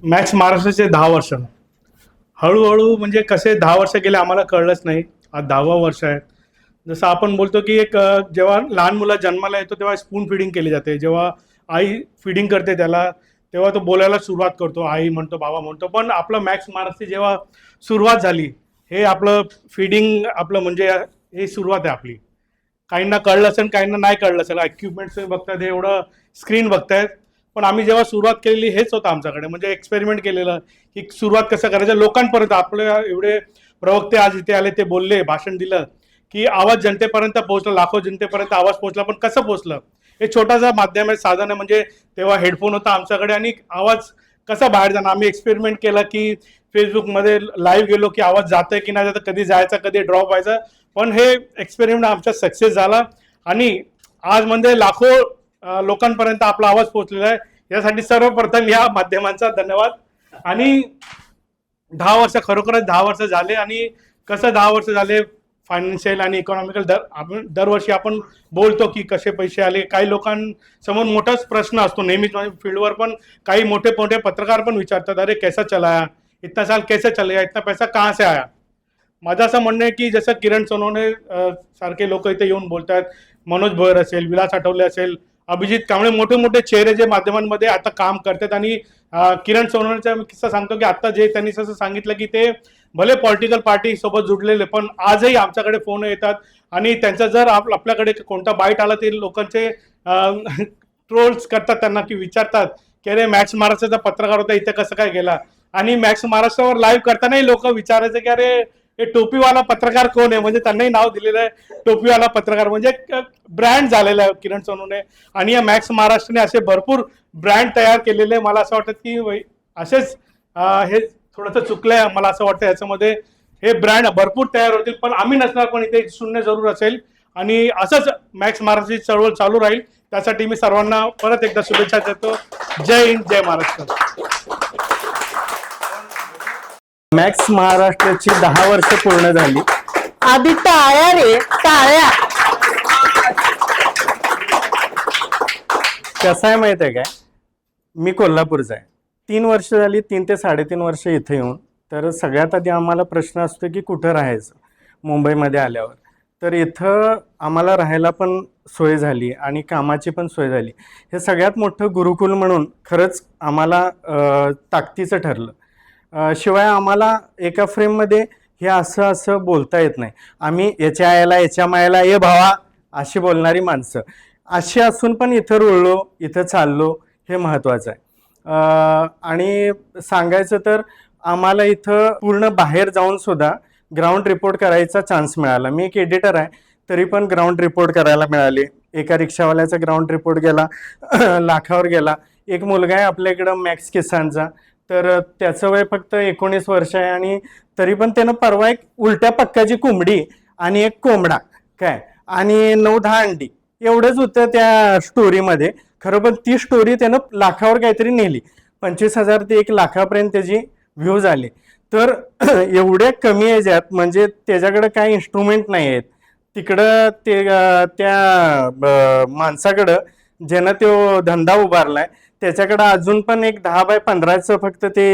Speaker 3: मॅक्स महाराष्ट्राचे 10 वर्ष, हळूहळू म्हणजे कसे 10 वर्ष गेले आम्हाला कळलंच नाही. आज 10वं वर्ष आहे. जसं आपण बोलतो की एक जेव्हा लहान मुलं जन्माला येतो तेव्हा स्पून फिडिंग केली जाते. जेव्हा आई फिडिंग करते त्याला, तेव्हा तो बोलायला सुरुवात करतो, आई म्हणतो, बाबा म्हणतो. पण आपलं मॅक्स महाराष्ट्र जेव्हा सुरुवात झाली, हे आपलं फिडिंग आपलं म्हणजे हे सुरुवात आहे आपली. काहींना कळलं असेल, काहींना नाही कळलं असेल. इक्विपमेंट्स बघतायत, एवढं स्क्रीन बघतायत, पण आम्ही जेव्हा सुरुवात केलेली हेच होतं आमच्याकडे. म्हणजे एक्सपेरिमेंट केलेलं की सुरुवात कसं करायचं लोकांपर्यंत. आपले एवढे प्रवक्ते आज इथे आले, ते बोलले, भाषण दिलं की आवाज जनतेपर्यंत पोहोचला, लाखो जनतेपर्यंत आवाज पोहोचला. पण कसं पोहोचलं? हे छोटासा माध्यम आहे, साधन आहे. म्हणजे तेव्हा हेडफोन होता आमच्याकडे आणि आवाज कसा बाहेर जाणार. आम्ही एक्सपेरिमेंट केलं की फेसबुकमध्ये लाईव्ह गेलो की आवाज जातोय की नाही जातं, कधी जायचा कधी ड्रॉप व्हायचा. पण हे एक्सपेरिमेंट आमचा सक्सेस झाला आणि आज म्हणजे लाखो लोकांपर्यंत आपला आवाज पोहोचलेला आहे. यासाठी सर्वप्रथम या माध्यमांचा धन्यवाद. आणि 10 वर्ष, खरोखरच 10 वर्ष झाले. आणि कसं 10 वर्ष झाले, फायनान्शियल आणि इकॉनॉमिकल आपण दरवर्षी आपण बोलतो की कसे पैसे आले. काही लोकांसमोर मोठाच प्रश्न असतो नेहमीच. फील्डवर पण काही मोठे मोठे पत्रकार पण विचारतात, अरे कैसा चलाया, इतना साल कैसे चलेगा, इतना पैसा कहाँ से आया. माझं असं म्हणणं आहे की जसं किरण सोनवणे सारखे लोक इथे येऊन बोलतात, मनोज भोयर असेल, विलास आठवले असेल, अभिजित कांबळे, मोठे मोठे चेहरे जे माध्यमांमध्ये आता काम करतात. आणि किरण सोनवणेचा किस्सा सांगतो की आता जे त्यांनी असं सांगितलं की ते भले पॉलिटिकल पार्टी सोबत जुडलेले, पण आजही आमच्याकडे फोन येतात आणि त्यांचा जर आपल्याकडे कोणता बाईट आला ते लोकांचे ट्रोल्स करतात, त्यांना की विचारतात की अरे मॅक्स महाराष्ट्राचा पत्रकार होता, इथे कसं काय गेला. आणि मॅक्स महाराष्ट्रावर लाईव्ह करतानाही लोक विचारायचे की अरे हे टोपीवाला पत्रकार कोण आहे. म्हणजे त्यांनाही नाव दिलेलं आहे टोपीवाला पत्रकार. म्हणजे ब्रँड झालेला आहे किरण सोनवणे. आणि या मॅक्स महाराष्ट्राने असे भरपूर ब्रँड तयार केलेले. मला असं वाटतं की असेच हे थोडंसं चुकलंय. मला असं वाटतं याच्यामध्ये हे ब्रँड भरपूर तयार होतील, पण आम्ही नसणार, पण इथे शून्य जरूर असेल. आणि असंच मॅक्स महाराष्ट्राची चळवळ चालू राहील. त्यासाठी मी सर्वांना परत एकदा शुभेच्छा देतो. जय हिंद, जय महाराष्ट्र.
Speaker 6: मॅक्स महाराष्ट्राची 10 वर्ष पूर्ण झाली.
Speaker 4: आधी टाळ्या रे टाळ्या.
Speaker 6: कसं आहे माहिती आहे काय, मी कोल्हापूरचा आहे. 3 वर्ष झाली, 3 ते 3.5 वर्ष इथे येऊन. तर सगळ्यात आधी आम्हाला प्रश्न असतो की कुठं राहायचं मुंबईमध्ये आल्यावर. तर इथं आम्हाला राहायला पण सोय झाली आणि कामाची पण सोय झाली. हे सगळ्यात मोठं गुरुकुल म्हणून खरंच आम्हाला ताकदीचं ठरलं. शिवाय आम्हाला एका फ्रेममध्ये हे असं असं बोलता येत नाही. आम्ही याच्या आयाला याच्या मायाला ये भावा अशी बोलणारी माणसं अशी असून पण इथं रुळलो, इथं चाललो, हे महत्त्वाचं आहे. आणि सांगायचं तर आम्हाला इथं पूर्ण बाहेर जाऊन सुद्धा ग्राउंड रिपोर्ट करायचा चान्स मिळाला. मी एक एडिटर आहे, तरी पण ग्राउंड रिपोर्ट करायला मिळाली. एका रिक्षावाल्याचा ग्राउंड रिपोर्ट गेला लाखावर गेला. एक मुलगा आहे आपल्याकडं मॅक्स किसानचा, तर त्याचं वय फक्त 19 वर्ष आहे आणि तरी पण त्यानं परवा एक उलट्या पक्काची कोंबडी आणि एक कोंबडा काय आणि 9-10 अंडी एवढंच होतं त्या स्टोरीमध्ये. खरं पण ती स्टोरी त्यानं लाखावर काहीतरी नेली. 25,000 ते 1 लाखापर्यंत त्याची व्ह्यूज आले. तर एवढ्या कमी याच्यात म्हणजे त्याच्याकडे काही इन्स्ट्रुमेंट नाही आहेत. तिकडं ते त्या माणसाकडं ज्यानं तो धंदा उभारलाय त्याच्याकडं अजून पण एक 10x15चं फक्त ते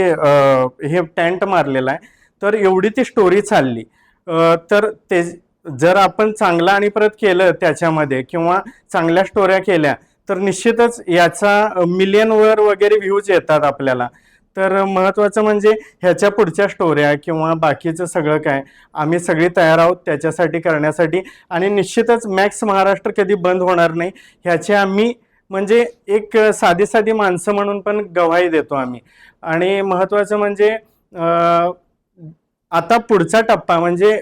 Speaker 6: हे टेंट मारलेलं आहे. तर एवढी ती स्टोरी चालली. तर ते जर आपण चांगलं आणि परत केलं त्याच्यामध्ये किंवा चांगल्या स्टोऱ्या केल्या तर निश्चितच याचा मिलियनवर वगैरे व्ह्यूज येतात आपल्याला. तर महत्त्वाचं म्हणजे ह्याच्या पुढच्या स्टोऱ्या किंवा बाकीचं सगळं काय आम्ही सगळी तयार आहोत त्याच्यासाठी करण्यासाठी. आणि निश्चितच मॅक्स महाराष्ट्र कधी बंद होणार नाही ह्याचे आम्ही म्हणजे एक साधी माणसं म्हणून पण गवाही देतो आम्ही. आणि महत्त्वाचं म्हणजे आता पुढचा टप्पा म्हणजे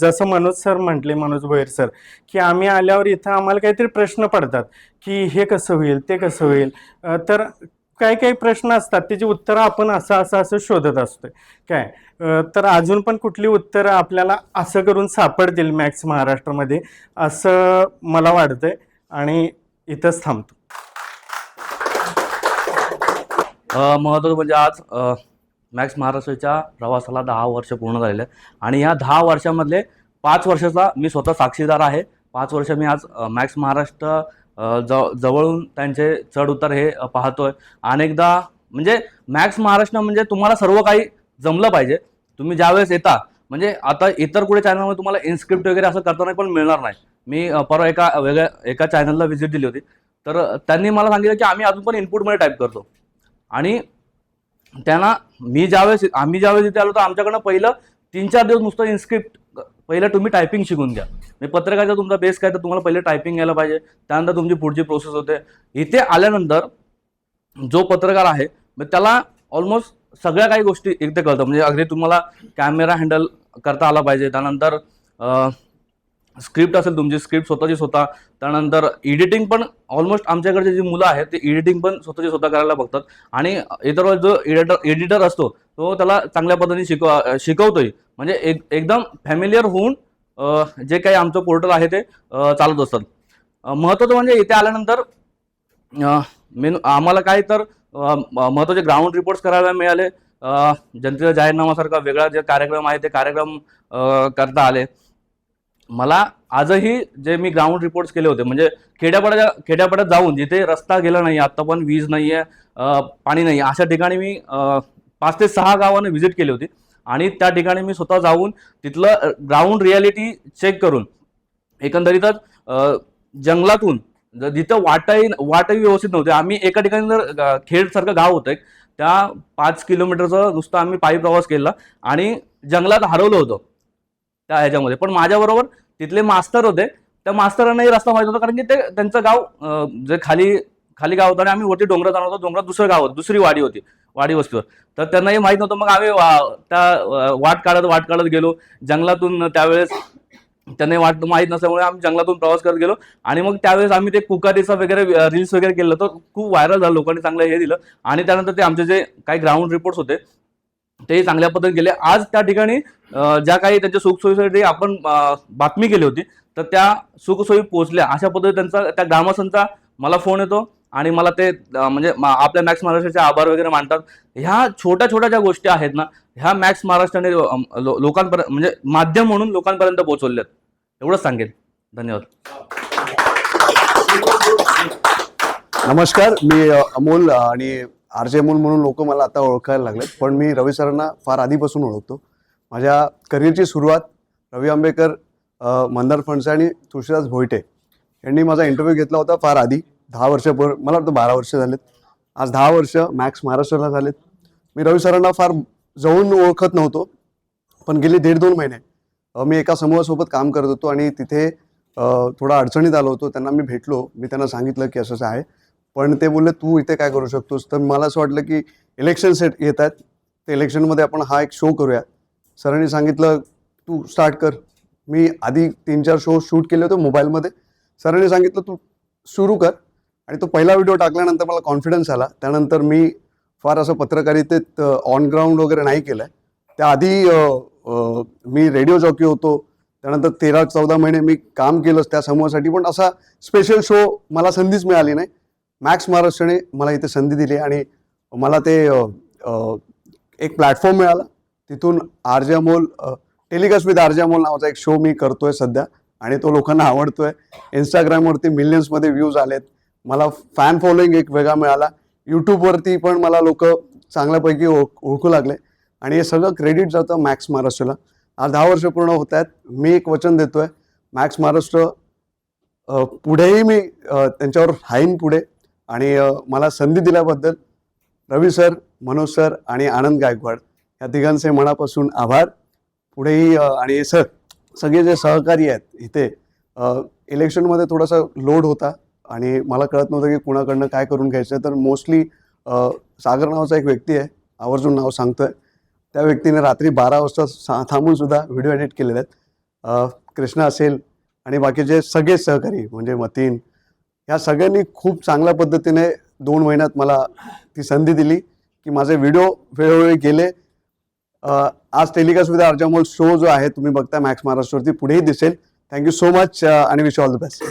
Speaker 6: जसं मनोज भोयर सर की आम्ही आल्यावर इथं आम्हाला काहीतरी प्रश्न पडतात की हे कसं होईल ते कसं होईल. तर काही प्रश्न असतात त्याची उत्तरं आपण असं शोधत असतोय काय. तर अजून पण कुठली उत्तरं आपल्याला असं करून सापडतील मॅक्स महाराष्ट्रामध्ये असं मला वाटतंय. आणि इथंच थांबतो.
Speaker 5: महत्त्वाचं म्हणजे आज मॅक्स महाराष्ट्राच्या प्रवासाला 10 वर्ष पूर्ण झालेले आहे आणि या 10 वर्षामधले 5 वर्षाचा मी स्वतः साक्षीदार आहे. 5 वर्ष मी आज मॅक्स महाराष्ट्र जवळून त्यांचे चढ उतार हे पाहतोय. अनेकदा म्हणजे मॅक्स महाराष्ट्र म्हणजे तुम्हाला सर्व काही जमलं पाहिजे. तुम्ही ज्यावेळेस येता म्हणजे आता इतर कुठे चॅनलमध्ये तुम्हाला इन्स्क्रिप्ट वगैरे असं करताना पण मिळणार नाही. मी परवा एका चॅनलला व्हिजिट दिली होती तर त्यांनी मला सांगितलं की आम्ही अजून पण इनपुटमध्ये टाईप करतो. आणि त्यांना आम्ही ज्यावेळेस इथे आलो तर आमच्याकडनं पहिलं 3-4 दिवस नुसतं इन्स्क्रिप्ट पहिलं तुम्ही टायपिंग शिकून घ्या. म्हणजे पत्रकाराचा तुमचा बेस काय तर तुम्हाला पहिले टायपिंग यायला पाहिजे त्यानंतर तुमची पुढची प्रोसेस होते. इथे आल्यानंतर जो पत्रकार आहे मग त्याला ऑलमोस्ट सगळ्या काही गोष्टी इथे कळतं. म्हणजे अगदी तुम्हाला कॅमेरा हँडल करता आला पाहिजे. त्यानंतर स्क्रिप्ट असेल तुमची स्क्रिप्ट स्वतः त्यानंतर एडिटिंग पण ऑलमोस्ट आमच्याकडचे जी मुलं आहेत ते एडिटिंग पण स्वतः करायला बघतात. आणि इतर जो एडिटर असतो तो त्याला चांगल्या पद्धतीने शिकवतोय. म्हणजे एकदम फॅमिलियर होऊन जे काही आमचं पोर्टल आहे ते चालत असतात. महत्त्वाचं म्हणजे इथे आल्यानंतर आम्हाला काय तर महत्त्वाचे ग्राउंड रिपोर्ट्स करायला मिळाले. जनतेचा जाहीरनामासारखा वेगळा जे कार्यक्रम आहे ते कार्यक्रम करता आले. मला आजही जे मी ग्राउंड रिपोर्ट्स केले होते म्हणजे खेड्यापाड्यात जाऊन जिथे रस्ता गेला नाही आत्ता पण वीज नाही आहे पाणी नाही अशा ठिकाणी मी 5 ते 6 गावांना व्हिजिट केली होती. आणि त्या ठिकाणी मी स्वतः जाऊन तिथलं ग्राउंड रियालिटी चेक करून एकंदरीतच जंगलातून जिथं वाटही व्यवस्थित नव्हते. आम्ही एका ठिकाणी जर खेडसारखं गाव होतं त्या 5 किलोमीटरचं नुसतं आम्ही पायी प्रवास केला आणि जंगलात हरवलं होतं त्या ह्याच्यामध्ये. पण माझ्याबरोबर तिथले मास्तर होते. त्या मास्तरांनाही रस्ता माहित होता कारण की ते त्यांचं गाव जे खाली गाव होतं आणि आम्ही वरती डोंगरात जाणार होतो. डोंगरात दुसरं गाव होतं दुसरी वाडी होती वाडी वस्तीवर. तर त्यांनाही माहीत नव्हतं. मग आम्ही त्या वाट काढत गेलो जंगलातून. त्यावेळेस त्यांना वाट माहीत नसल्यामुळे आम्ही जंगलातून प्रवास करत गेलो. आणि मग त्यावेळेस आम्ही ते कुकारीचा वगैरे रील्स वगैरे केलं तर खूप व्हायरल झालं. लोकांनी चांगलं हे दिलं. आणि त्यानंतर ते आमचे जे काही ग्राउंड रिपोर्ट्स होते ते चांगल्या पद्धतीने गेले. आज त्या ठिकाणी ज्या काही त्यांच्या सुखसोयीसाठी आपण बातमी केली होती तर त्या सुखसोयी पोहोचल्या अशा पद्धतीने त्या ग्रामस्थांचा मला फोन येतो आणि मला ते म्हणजे आपल्या मॅक्स महाराष्ट्राचे आभार वगैरे मानतात. ह्या छोट्या ज्या गोष्टी आहेत ना ह्या मॅक्स महाराष्ट्राने लोकांपर्यंत म्हणजे माध्यम म्हणून लोकांपर्यंत पोहोचवल्यात एवढंच सांगेन. धन्यवाद.
Speaker 11: नमस्कार, मी अमोल आणि RJ अमोल म्हणून लोक मला आता ओळखायला लागलेत. पण मी रवी सरांना फार आधीपासून ओळखतो. माझ्या करिअरची सुरुवात रवी आंबेकर, मंदार फणसे आणि तुळशीदास भोईटे यांनी माझा इंटरव्ह्यू घेतला होता फार आधी 10 वर्षापूर्वी. मला वाटतं 12 वर्ष झालेत. आज 10 वर्ष मॅक्स महाराष्ट्राला झालेत. मी रवी सरांना फार जवळून ओळखत नव्हतो पण गेली 1.5-2 महिने मी एका समूहासोबत काम करत होतो आणि तिथे थोडा अडचणीत आलो होतो. त्यांना मी भेटलो. मी त्यांना सांगितलं की असं आहे. पण ते बोलले तू इथे काय करू शकतोस. तर मला असं वाटलं की इलेक्शन येत आहेत ते इलेक्शनमध्ये आपण हा एक शो करूया. सरांनी सांगितलं तू स्टार्ट कर. मी आधी 3-4 शो शूट केले होते मोबाईलमध्ये. सरांनी सांगितलं तू सुरू कर, आणि तो पहिला व्हिडिओ टाकल्यानंतर मला कॉन्फिडन्स आला. त्यानंतर मी फार असं पत्रकारितेत ऑन ग्राउंड वगैरे नाही केलं आहे. त्याआधी मी रेडिओ जॉकी होतो, त्यानंतर 13-14 महिने मी काम केलं त्या समूहासाठी, पण असा स्पेशल शो मला संधीच मिळाली नाही. मॅक्स महाराष्ट्राने मला इथे संधी दिली आणि मला ते एक प्लॅटफॉर्म मिळाला. तिथून RJ. Amol, telecast with RJ. Amol नावाचा एक शो मी करतोय सध्या, आणि तो लोकांना आवडतोय. इंस्टाग्रामवरती मिलियन्समध्ये व्ह्यूज आलेत. मला फॅन फॉलोईंग एक वेगळा मिळाला. यूट्यूबवरती पण मला लोक चांगल्यापैकी ओळखू लागले, आणि हे सगळं क्रेडिट जातं मॅक्स महाराष्ट्राला. आज 10 वर्ष पूर्ण होत आहेत. मी एक वचन देतोय, मॅक्स महाराष्ट्र पुढेही मी त्यांच्यावर राहीन पुढे, आणि मला संधी दिल्याबद्दल रवी सर, मनोज सर आणि आनंद गायकवाड या तिघांचे मनापासून आभार. पुढेही आणि सर सगळे जे सहकारी आहेत इथे, इलेक्शनमध्ये थोडासा लोड होता आणि मला कळत नव्हतं की कुणाकडनं काय करून घ्यायचं, तर मोस्टली सागर नावाचा एक व्यक्ती आहे, आवर्जून नाव सांगतोय, त्या व्यक्तीने रात्री 12 वाजता थांबून सुद्धा व्हिडिओ एडिट केलेले आहेत. कृष्णा असेल आणि बाकीचे सगळे सहकारी म्हणजे मतीन, ह्या सगळ्यांनी खूप चांगल्या पद्धतीने 2 महिन्यात मला ती संधी दिली की माझे व्हिडिओ वेळोवेळी गेले. आज telecast with RJ. Amol show जो आहे तुम्ही बघता मॅक्स महाराष्ट्रवरती, पुढेही दिसेल. थँक्यू सो मच आणि विश ऑल द बेस्ट.